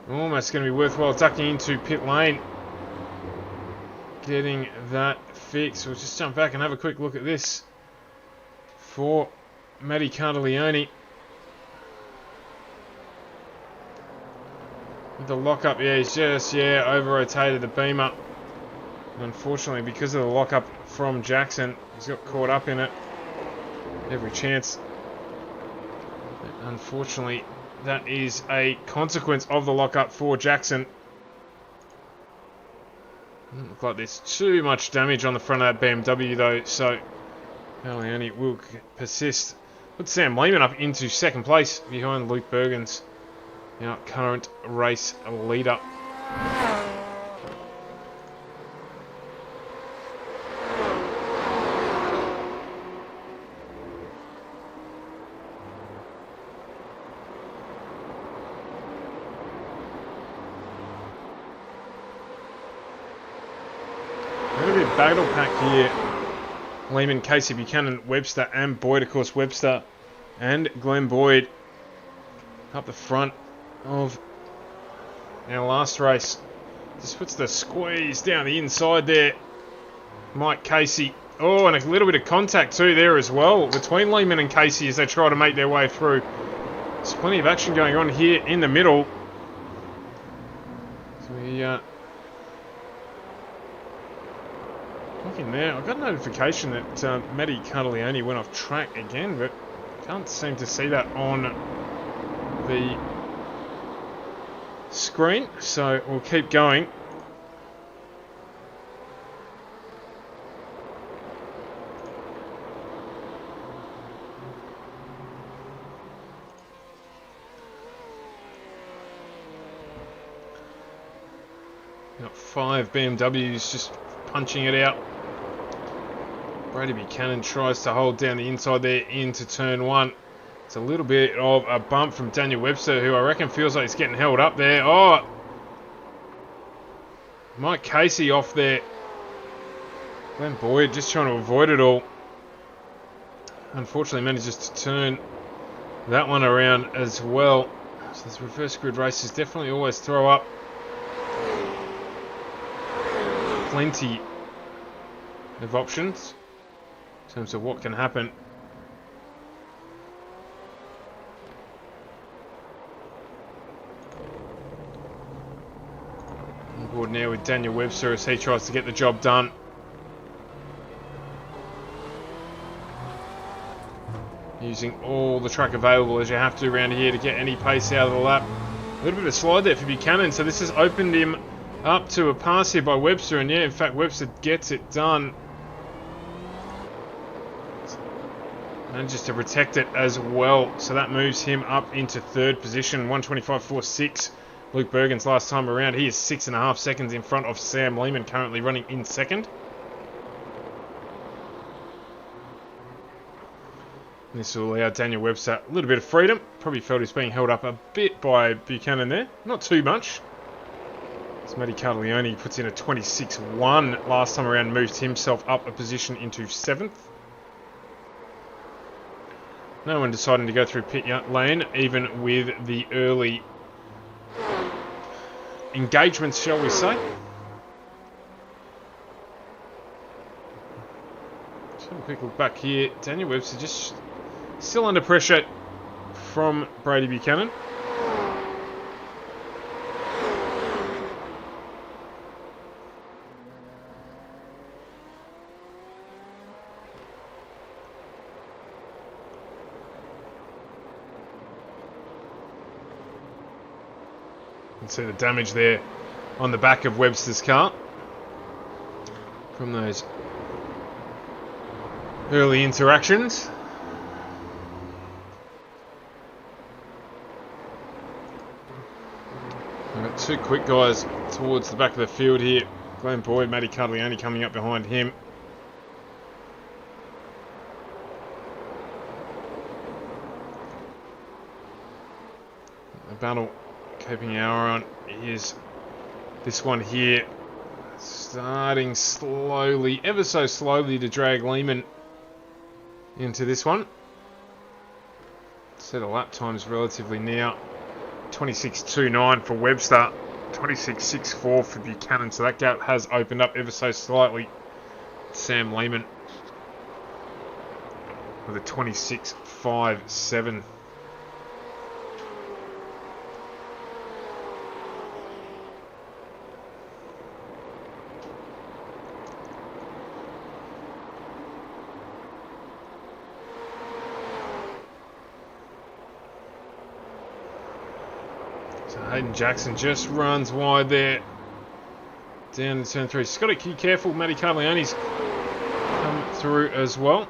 Almost going to be worthwhile ducking into pit lane. Getting that fixed. We'll just jump back and have a quick look at this for Matty Cardleone. With the lockup, yeah, he's just, over-rotated the beamer. Unfortunately, because of the lockup from Jackson, he's got caught up in it. Every chance. But unfortunately, that is a consequence of the lockup for Jackson. Doesn't look like there's too much damage on the front of that BMW though, so Cardleone will persist. Put Sam Lehman up into second place behind Luke Bergens, our current race leader. Battle pack here. Lehman, Casey Buchanan, Webster and Boyd, of course Webster and Glenn Boyd up the front of our last race. Just puts the squeeze down the inside there. Mike Casey. Oh, and a little bit of contact too there as well between Lehman and Casey as they try to make their way through. There's plenty of action going on here in the middle. So we looking there, I got a notification that Matty Cardleone went off track again, but can't seem to see that on the screen, so we'll keep going. Got 5 BMWs just punching it out. Brady Buchanan tries to hold down the inside there into turn 1. It's a little bit of a bump from Daniel Webster, who I reckon feels like he's getting held up there. Oh! Mike Casey off there. Glenn Boyd just trying to avoid it all. Unfortunately manages to turn that one around as well. So this reverse grid races definitely always throw up plenty of options in terms of what can happen. On board now with Daniel Webster as he tries to get the job done. Using all the track available as you have to around here to get any pace out of the lap. A little bit of slide there for Buchanan, so this has opened him up to a pass here by Webster, and yeah, in fact Webster gets it done. Manages to protect it as well, so that moves him up into third position, 125.46. Luke Bergens last time around, he is 6.5 seconds in front of Sam Lehman, currently running in second. This will allow Daniel Webster a little bit of freedom. Probably felt he's being held up a bit by Buchanan there, not too much. So Matty Cardleone puts in a 26.1 last time around, moves himself up a position into 7th. No one deciding to go through pit lane, even with the early engagements, shall we say. Let's have a quick look back here. Daniel Webster just still under pressure from Brady Buchanan. You can see the damage there on the back of Webster's car from those early interactions. We've got 2 quick guys towards the back of the field here. Glenn Boyd, Matty Cardleone coming up behind him. The battle keeping our eye on is this one here. Starting slowly, ever so slowly, to drag Lehman into this one. So the lap time's relatively now 26.29 for Webster, 26.64 for Buchanan. So that gap has opened up ever so slightly. Sam Lehman with a 26.57. Hayden Jackson just runs wide there. Down to turn 3. She's got to be careful. Matty Carleone's come through as well.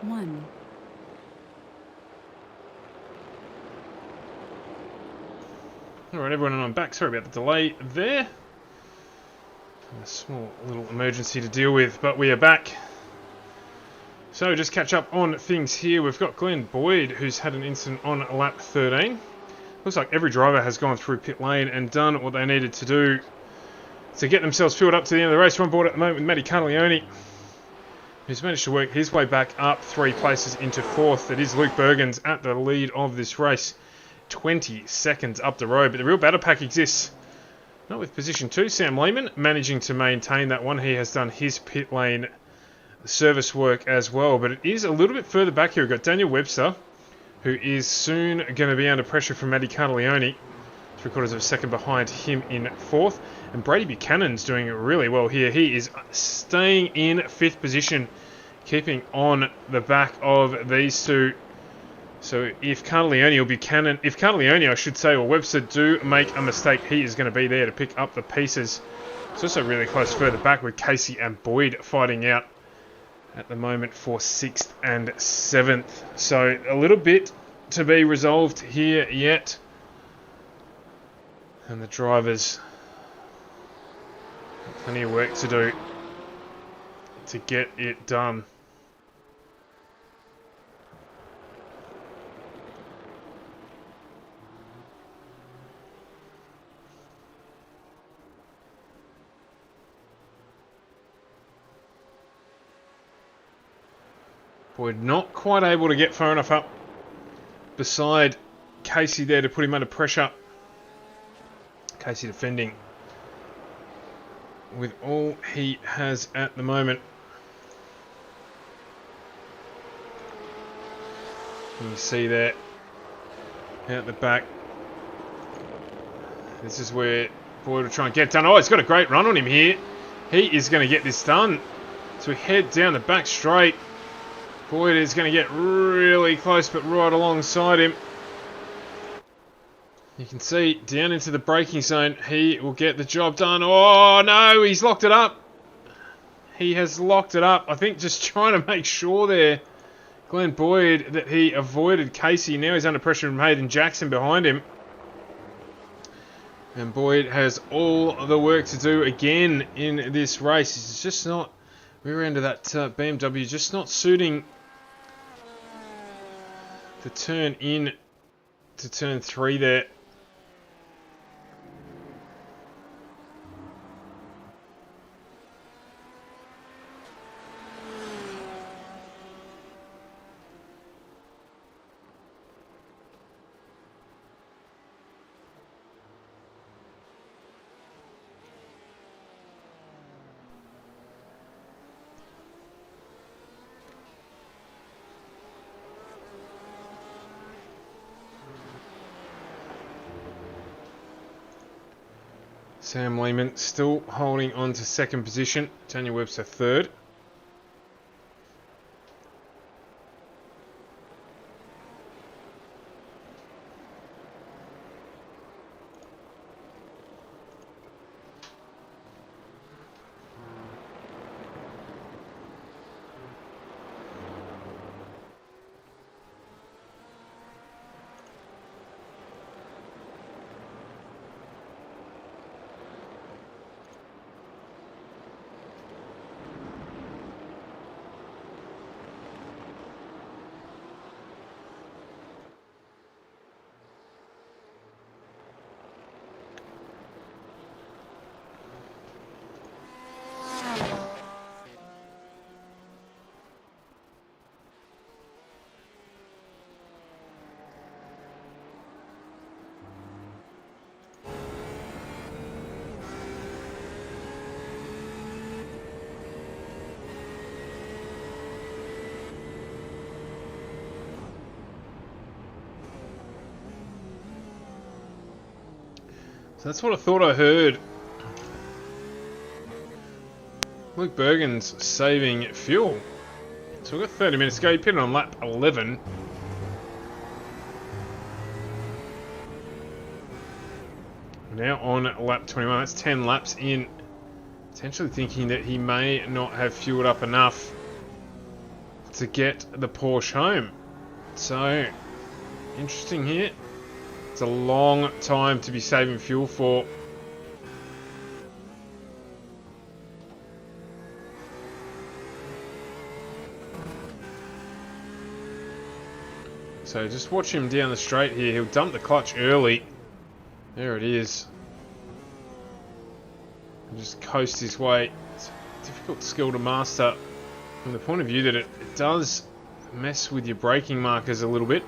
1. Alright, everyone, and I'm back. Sorry about the delay there. A small little emergency to deal with, but we are back. So, just catch up on things here. We've got Glenn Boyd, who's had an incident on lap 13. Looks like every driver has gone through pit lane and done what they needed to do to get themselves filled up to the end of the race. We're on board at the moment with Matty Carlione, who's managed to work his way back up 3 places into 4th. It is Luke Bergens at the lead of this race, 20 seconds up the road. But the real battle pack exists. Not with position 2, Sam Lehman managing to maintain that one. He has done his pit lane service work as well. But it is a little bit further back here. We've got Daniel Webster, who is soon going to be under pressure from Matty Carlione. 3/4 of a second behind him in 4th. And Brady Buchanan's doing really well here. He is staying in 5th position, keeping on the back of these two. So if Carlione or Buchanan, if Carlione, I should say, or Webster do make a mistake, he is going to be there to pick up the pieces. It's also really close further back with Casey and Boyd fighting out at the moment for 6th and 7th. So a little bit to be resolved here yet. And the drivers have plenty of work to do to get it done. Boyd not quite able to get far enough up beside Casey there to put him under pressure. Casey defending with all he has at the moment. And you see there out the back. This is where Boyd will try and get it done. Oh, he's got a great run on him here. He is going to get this done. So we head down the back straight. Boyd is going to get really close, but right alongside him. You can see down into the braking zone. He will get the job done. Oh, no, he's locked it up. He has locked it up. I think just trying to make sure there, Glenn Boyd, that he avoided Casey. Now he's under pressure from Hayden Jackson behind him. And Boyd has all the work to do again in this race. He's just not, rear end of that BMW, just not suiting the turn in to turn 3 there. Sam Lehman still holding on to 2nd position. Daniel Webster 3rd. So that's what I thought I heard. Luke Bergen's saving fuel. So we've got 30 minutes to go. He pitted on lap 11. Now on lap 21. That's 10 laps in. Potentially thinking that he may not have fueled up enough to get the Porsche home. So, interesting here. It's a long time to be saving fuel for. So just watch him down the straight here. He'll dump the clutch early. There it is. And just coast his way. It's a difficult skill to master from the point of view that it does mess with your braking markers a little bit.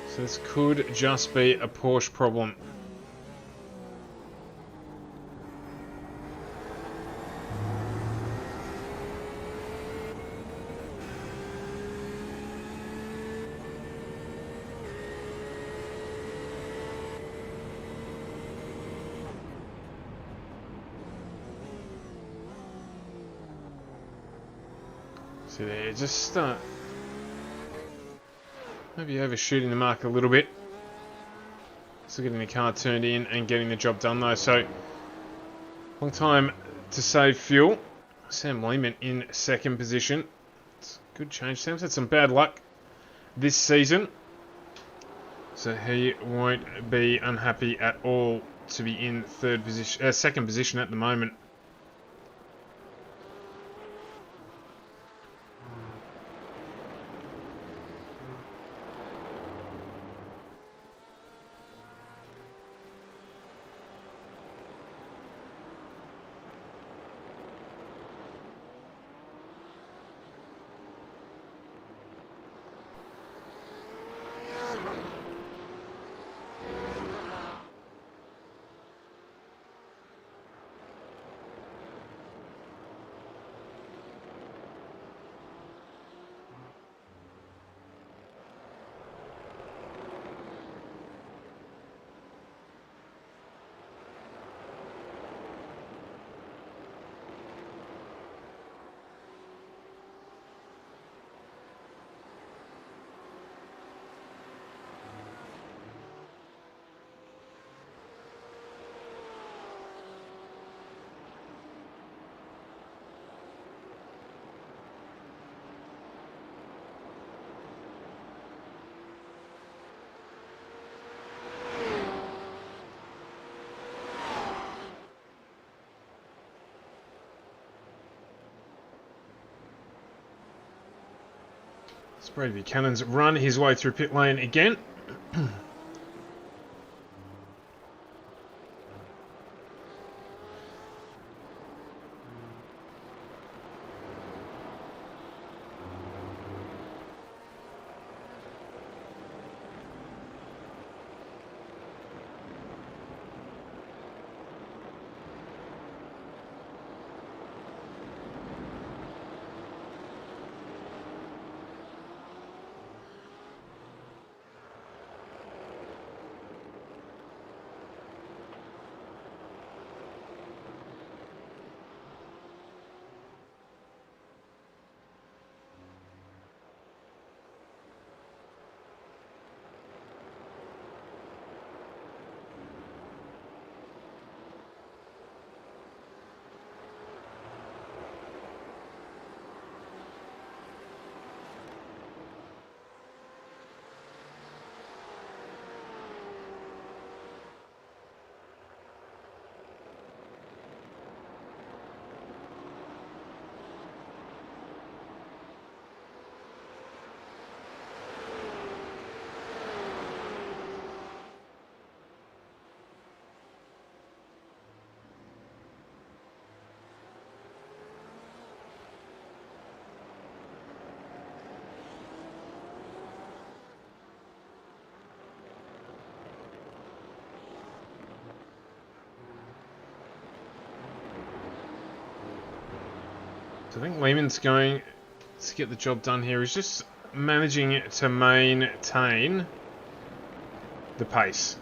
So this could just be a Porsche problem. See there, just maybe overshooting the mark a little bit. Still getting the car turned in and getting the job done though. So, long time to save fuel. Sam Lehman in second position. It's a good change. Sam's had some bad luck this season, so he won't be unhappy at all to be in second position at the moment. Brady Buchanan's run his way through pit lane again. So I think Lehman's going to get the job done here. He's just managing to maintain the pace.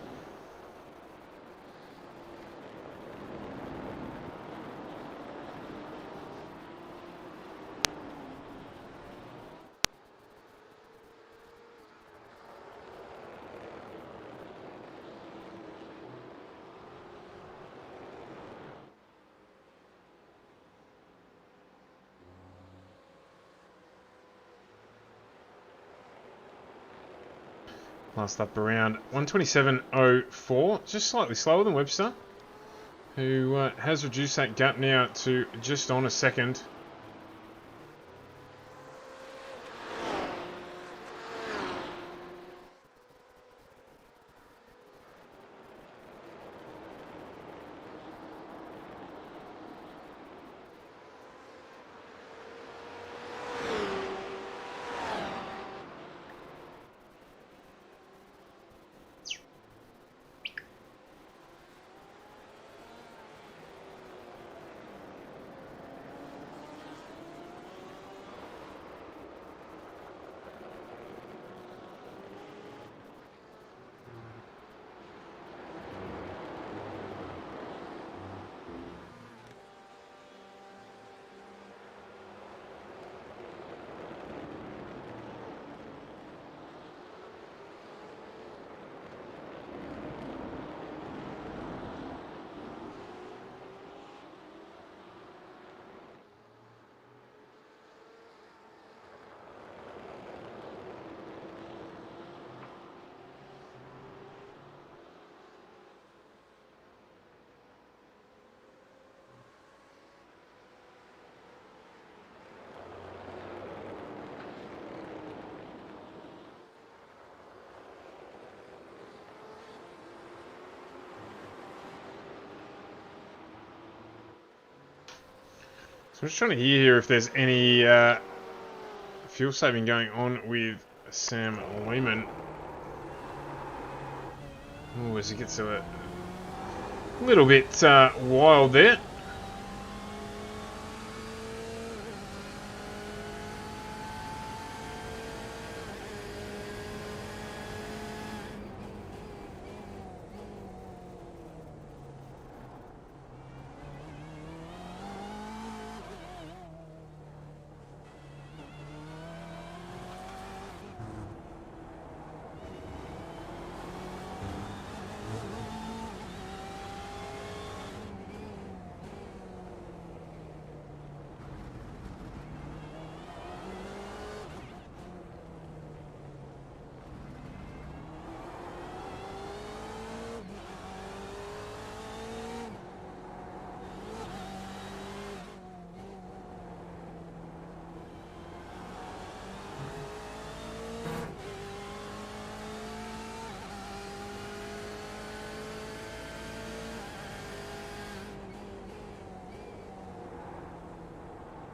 Last up around 127.04, just slightly slower than Webster, who has reduced that gap now to just on a second. So I'm just trying to hear here if there's any fuel saving going on with Sam Lehman. Oh, as it gets a little bit wild there.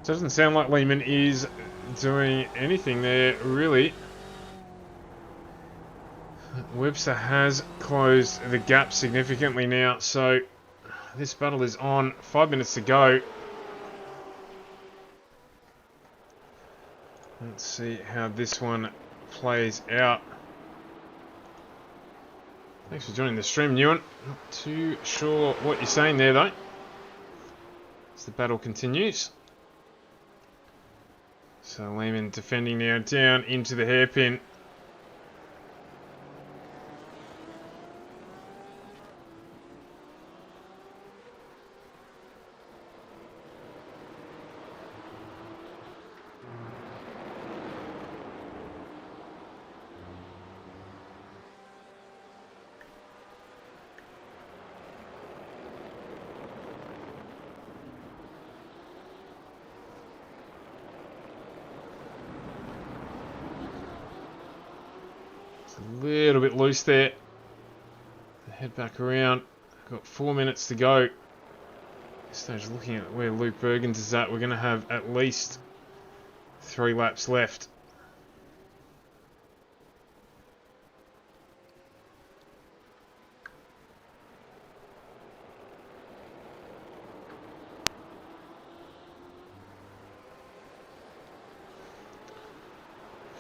Doesn't sound like Lehman is doing anything there, really. Webster has closed the gap significantly now, so this battle is on. 5 minutes to go. Let's see how this one plays out. Thanks for joining the stream, Ewan. Not too sure what you're saying there, though, as the battle continues. So Lehman defending now down into the hairpin. A little bit loose there. Head back around. Got 4 minutes to go. This stage, looking at where Luke Bergens is at, we're going to have at least 3 laps left.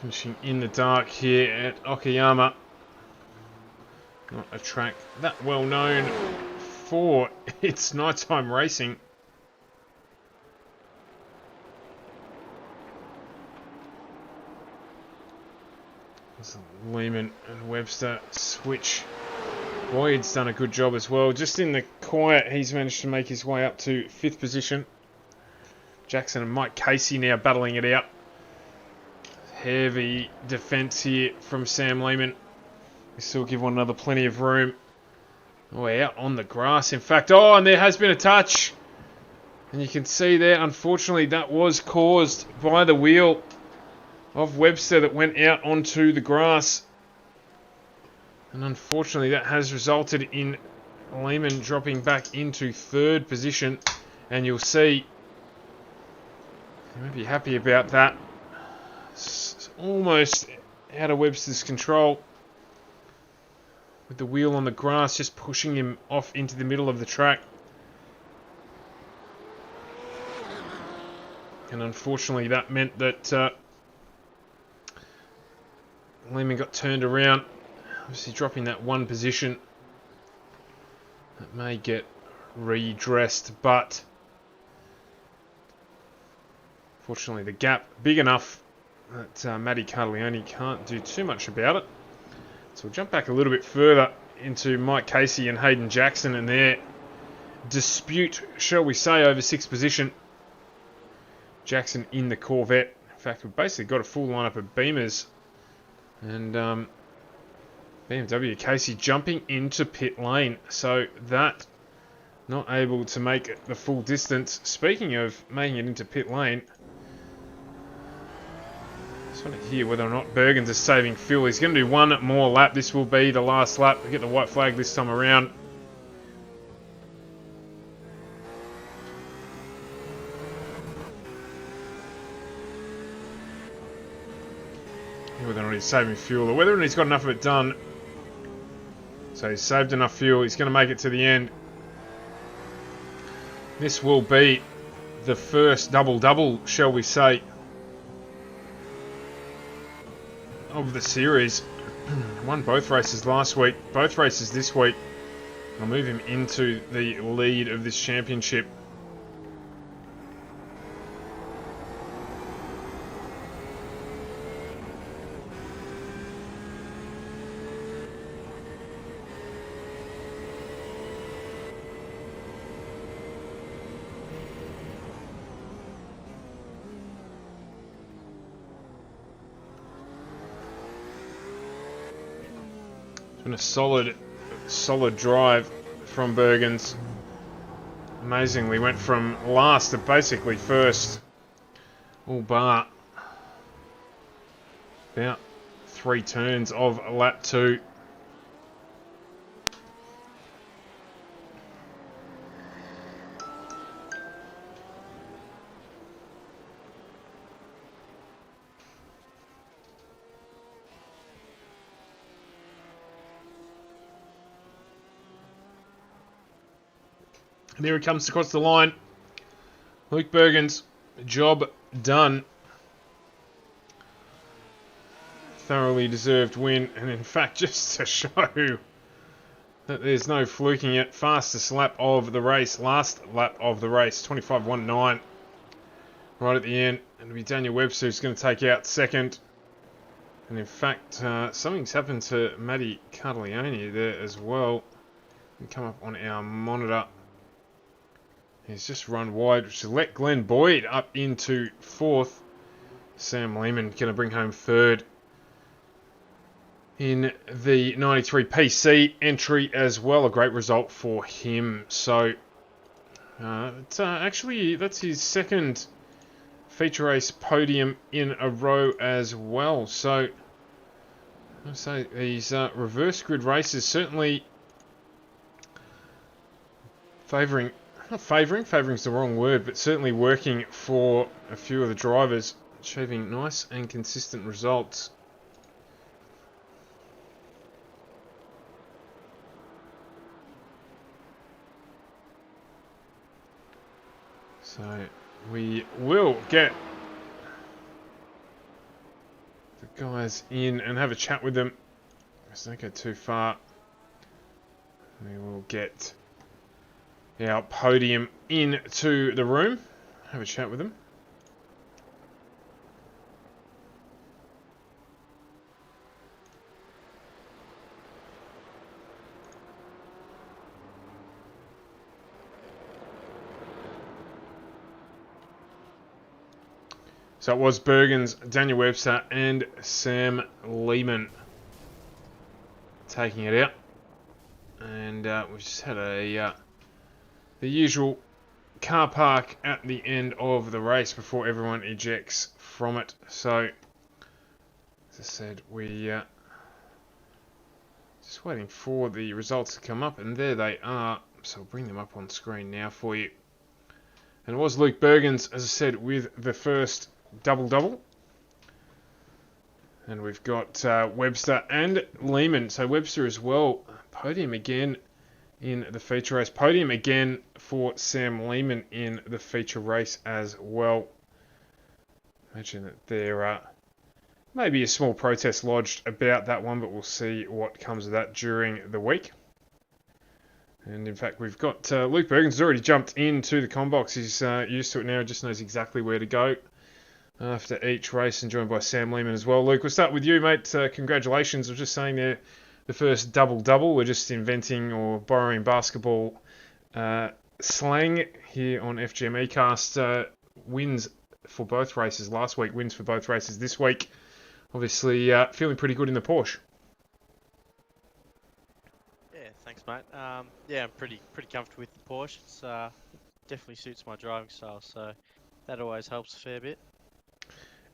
Finishing in the dark here at Okayama. Not a track that well known for its nighttime racing. Lehman and Webster switch. Boyd's done a good job as well. Just in the quiet, he's managed to make his way up to 5th position. Jackson and Mike Casey now battling it out. Heavy defence here from Sam Lehman. They still give one another plenty of room. Oh, out on the grass, in fact. Oh, and there has been a touch. And you can see there, unfortunately, that was caused by the wheel of Webster that went out onto the grass. And unfortunately, that has resulted in Lehman dropping back into third position. And you'll see, you won't be happy about that. It's almost out of Webster's control, with the wheel on the grass just pushing him off into the middle of the track. And unfortunately that meant that Lehman got turned around, obviously dropping that one position. That may get redressed, but fortunately the gap big enough that Matty Carleone can't do too much about it. So we'll jump back a little bit further into Mike Casey and Hayden Jackson and their dispute, shall we say, over sixth position. Jackson in the Corvette. In fact, we've basically got a full lineup of Beamers. And BMW Casey jumping into pit lane. So that not able to make it the full distance. Speaking of making it into pit lane, I just want to hear whether or not Bergens is saving fuel. He's going to do one more lap. This will be the last lap. We get the white flag this time around. Whether or not he's saving fuel or whether or not he's got enough of it done. So he's saved enough fuel. He's going to make it to the end. This will be the first double-double, shall we say, of the series. Won both races last week, both races this week. I'll move him into the lead of this championship. Been a solid drive from Bergens. Amazingly, went from last to basically first, all bar about 3 turns of lap 2. And there he comes across the line. Luke Bergens, job done. Thoroughly deserved win. And in fact, just to show that there's no fluking it, fastest lap of the race, last lap of the race, 25.19. Right at the end. And it'll be Daniel Webster who's going to take out second. And in fact, something's happened to Matty Carleone there as well. You can come up on our monitor. He's just run wide, which has let Glenn Boyd up into 4th. Sam Lehman going to bring home 3rd in the 93 PC entry as well. A great result for him. So, actually, that's his second feature race podium in a row as well. So, I'd say these reverse grid races certainly favouring's the wrong word, but certainly working for a few of the drivers, achieving nice and consistent results. So we will get the guys in and have a chat with them. Let's not go too far. We will get our podium into the room, have a chat with them. So it was Bergens, Daniel Webster and Sam Lehman taking it out. And we've just had the usual car park at the end of the race before everyone ejects from it. So, as I said, we just waiting for the results to come up, and there they are. So I'll bring them up on screen now for you. And it was Luke Bergens, as I said, with the first double-double. And we've got Webster and Lehman. So Webster as well, podium again in the feature race. Podium again for Sam Lehman in the feature race as well. Imagine that there may be a small protest lodged about that one, but we'll see what comes of that during the week. And in fact, we've got Luke Bergens has already jumped into the combox. He's used to it now, just knows exactly where to go after each race, and joined by Sam Lehman as well. Luke, we'll start with you, mate. Congratulations. I was just saying there, the first double-double. We're just inventing or borrowing basketball slang here on FGME Cast. Wins for both races last week, wins for both races this week. Obviously, feeling pretty good in the Porsche. Yeah, thanks, mate. Yeah, I'm pretty comfortable with the Porsche. It's definitely suits my driving style, so that always helps a fair bit.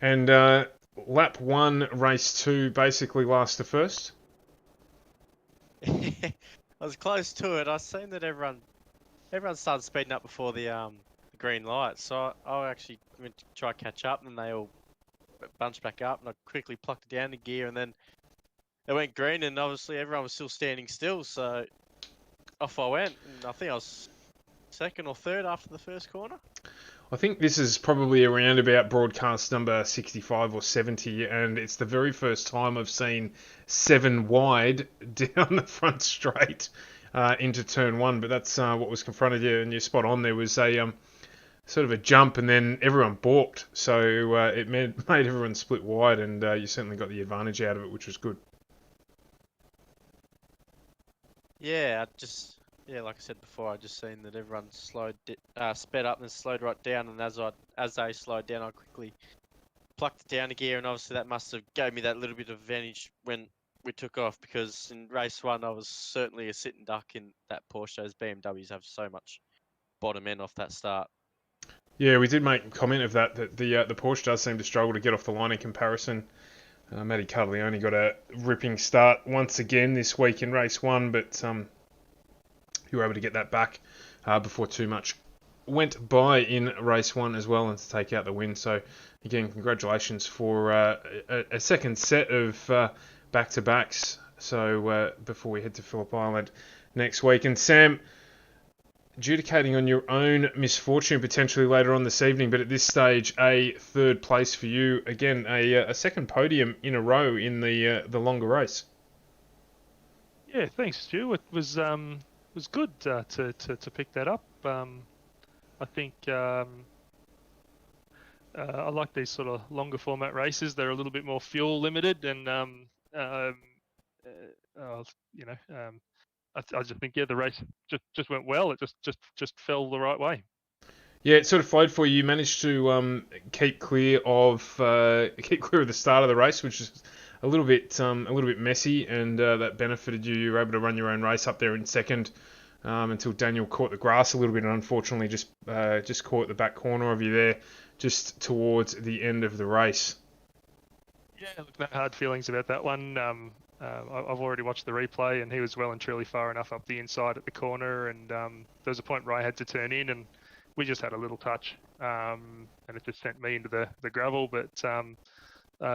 And lap 1, race 2, basically last to first. I was close to it. I seen that everyone started speeding up before the green light, so I actually went to try to catch up, and they all bunched back up, and I quickly plucked it down the gear, and then it went green, and obviously everyone was still standing still, so off I went, and I think I was second or third after the first corner. I think this is probably around about broadcast number 65 or 70, and it's the very first time I've seen 7 wide down the front straight into turn 1, but that's what was confronted you, and you're spot on. There was a sort of a jump, and then everyone balked, so it made everyone split wide, and you certainly got the advantage out of it, which was good. Yeah, like I said before, I just seen that everyone sped up and then slowed right down, and as they slowed down, I quickly plucked it down a gear, and obviously that must have gave me that little bit of advantage when we took off, because in race 1 I was certainly a sitting duck in that Porsche. Those BMWs have so much bottom end off that start. Yeah, we did make a comment of that the Porsche does seem to struggle to get off the line in comparison. Matty Carleone got a ripping start once again this week in race 1, but you were able to get that back before too much went by in race 1 as well, and to take out the win. So again, congratulations for a second set of back-to-backs. So before we head to Phillip Island next week, and Sam, adjudicating on your own misfortune potentially later on this evening, but at this stage, a third place for you. Again, a second podium in a row in the longer race. Yeah, thanks, Stu. It was good to pick that up. I think I like these sort of longer format races. They're a little bit more fuel limited, and I just think the race just went well. It just fell the right way. Yeah, it sort of flowed for you. You managed to keep clear of the start of the race, which is a little bit messy, and that benefited you. You were able to run your own race up there in second until Daniel caught the grass a little bit, and unfortunately just caught the back corner of you there, just towards the end of the race. Yeah, look, no hard feelings about that one. I've already watched the replay, and he was well and truly far enough up the inside at the corner, and there was a point where I had to turn in, and we just had a little touch, and it just sent me into the gravel, but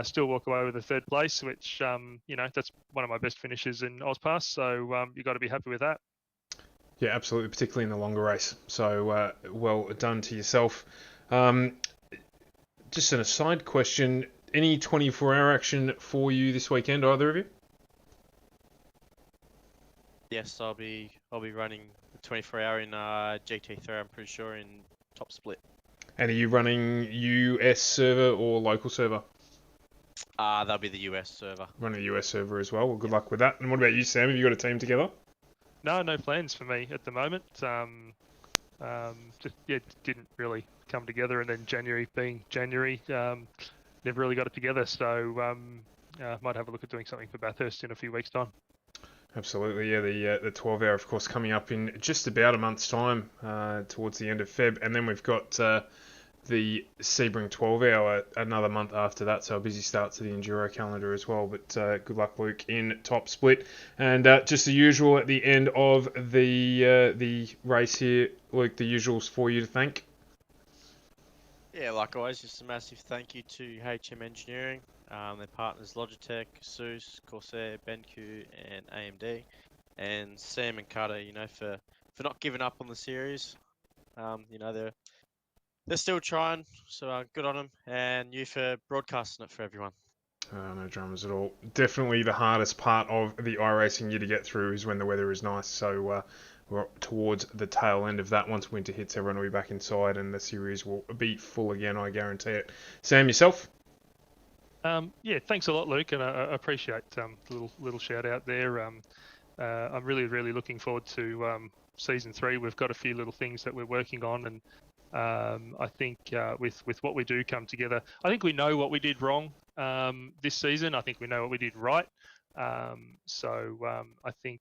still walk away with a third place, which, that's one of my best finishes in AUSPASS, so you've got to be happy with that. Yeah, absolutely, particularly in the longer race. So well done to yourself. Just an aside question, any 24-hour action for you this weekend, either of you? Yes, I'll be running the 24-hour in GT3. I'm pretty sure in top split. And are you running US server or local server? That'll be the US server. Running the US server as well. Well, good luck with that. And what about you, Sam? Have you got a team together? No plans for me at the moment. Didn't really come together, and then January being January, never really got it together. So might have a look at doing something for Bathurst in a few weeks' time. Absolutely, yeah. The 12 hour, of course, coming up in just about a month's time, towards the end of Feb, and then we've got the Sebring 12 hour another month after that. So a busy start to the enduro calendar as well. But good luck, Luke, in top split, and just the usual at the end of the race here, Luke. The usuals for you to thank. Yeah, like always, just a massive thank you to HM Engineering, their partners Logitech, ASUS, Corsair, BenQ, and AMD, and Sam and Carter, for not giving up on the series. They're still trying, so good on them, and you for broadcasting it for everyone. No dramas at all. Definitely the hardest part of the iRacing year to get through is when the weather is nice. So we're towards the tail end of that. Once winter hits, everyone will be back inside and the series will be full again, I guarantee it. Sam, yourself? Yeah, thanks a lot, Luke, and I appreciate the little shout out there. I'm really looking forward to season 3. We've got a few little things that we're working on, and I think with what we do come together, I think we know what we did wrong this season. I think we know what we did right. So I think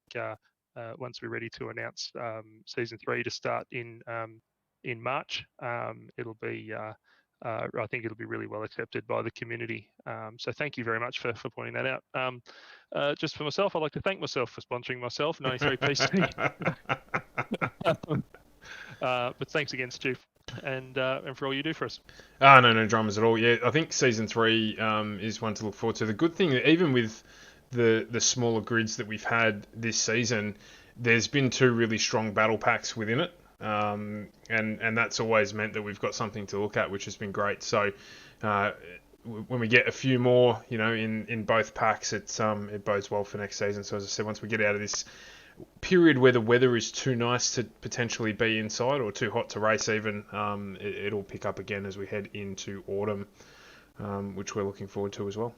once we're ready to announce season 3 to start in March, it'll be. I think it'll be really well accepted by the community. So thank you very much for pointing that out. Just for myself, I'd like to thank myself for sponsoring myself, 93 PC. But thanks again, Stu, and for all you do for us. No dramas at all. Yeah, I think season 3 is one to look forward to. The good thing that even with the smaller grids that we've had this season, there's been 2 really strong battle packs within it. And that's always meant that we've got something to look at, which has been great. So when we get a few more, in both packs, it bodes well for next season. So as I said, once we get out of this period where the weather is too nice to potentially be inside or too hot to race even, it'll pick up again as we head into autumn, which we're looking forward to as well.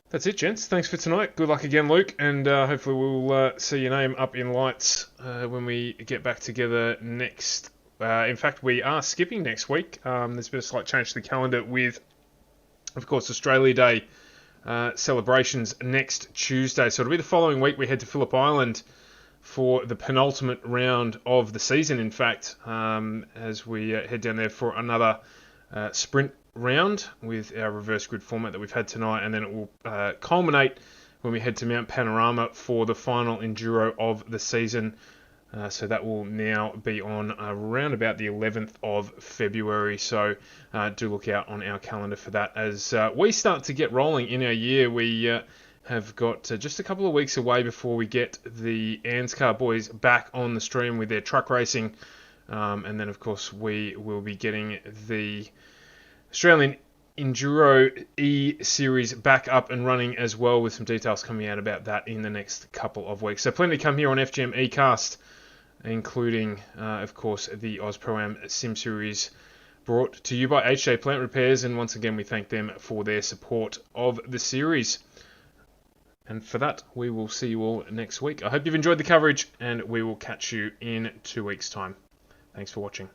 That's it, gents. Thanks for tonight. Good luck again, Luke, and hopefully we'll see your name up in lights when we get back together next. In fact, we are skipping next week. There's been a slight change to the calendar with, of course, Australia Day celebrations next Tuesday. So it'll be the following week we head to Phillip Island for the penultimate round of the season, in fact, as we head down there for another sprint round with our reverse grid format that we've had tonight, and then it will culminate when we head to Mount Panorama for the final enduro of the season. So that will now be on around about the 11th of February. So do look out on our calendar for that. As we start to get rolling in our year, we have got just a couple of weeks away before we get the Anscar boys back on the stream with their truck racing. And then, of course, we will be getting the Australian Enduro E-Series back up and running as well, with some details coming out about that in the next couple of weeks. So plenty to come here on FGM eCast, including, of course, the AusPro-Am Sim Series brought to you by HJ Plant Repairs. And once again, we thank them for their support of the series. And for that, we will see you all next week. I hope you've enjoyed the coverage, and we will catch you in 2 weeks' time. Thanks for watching.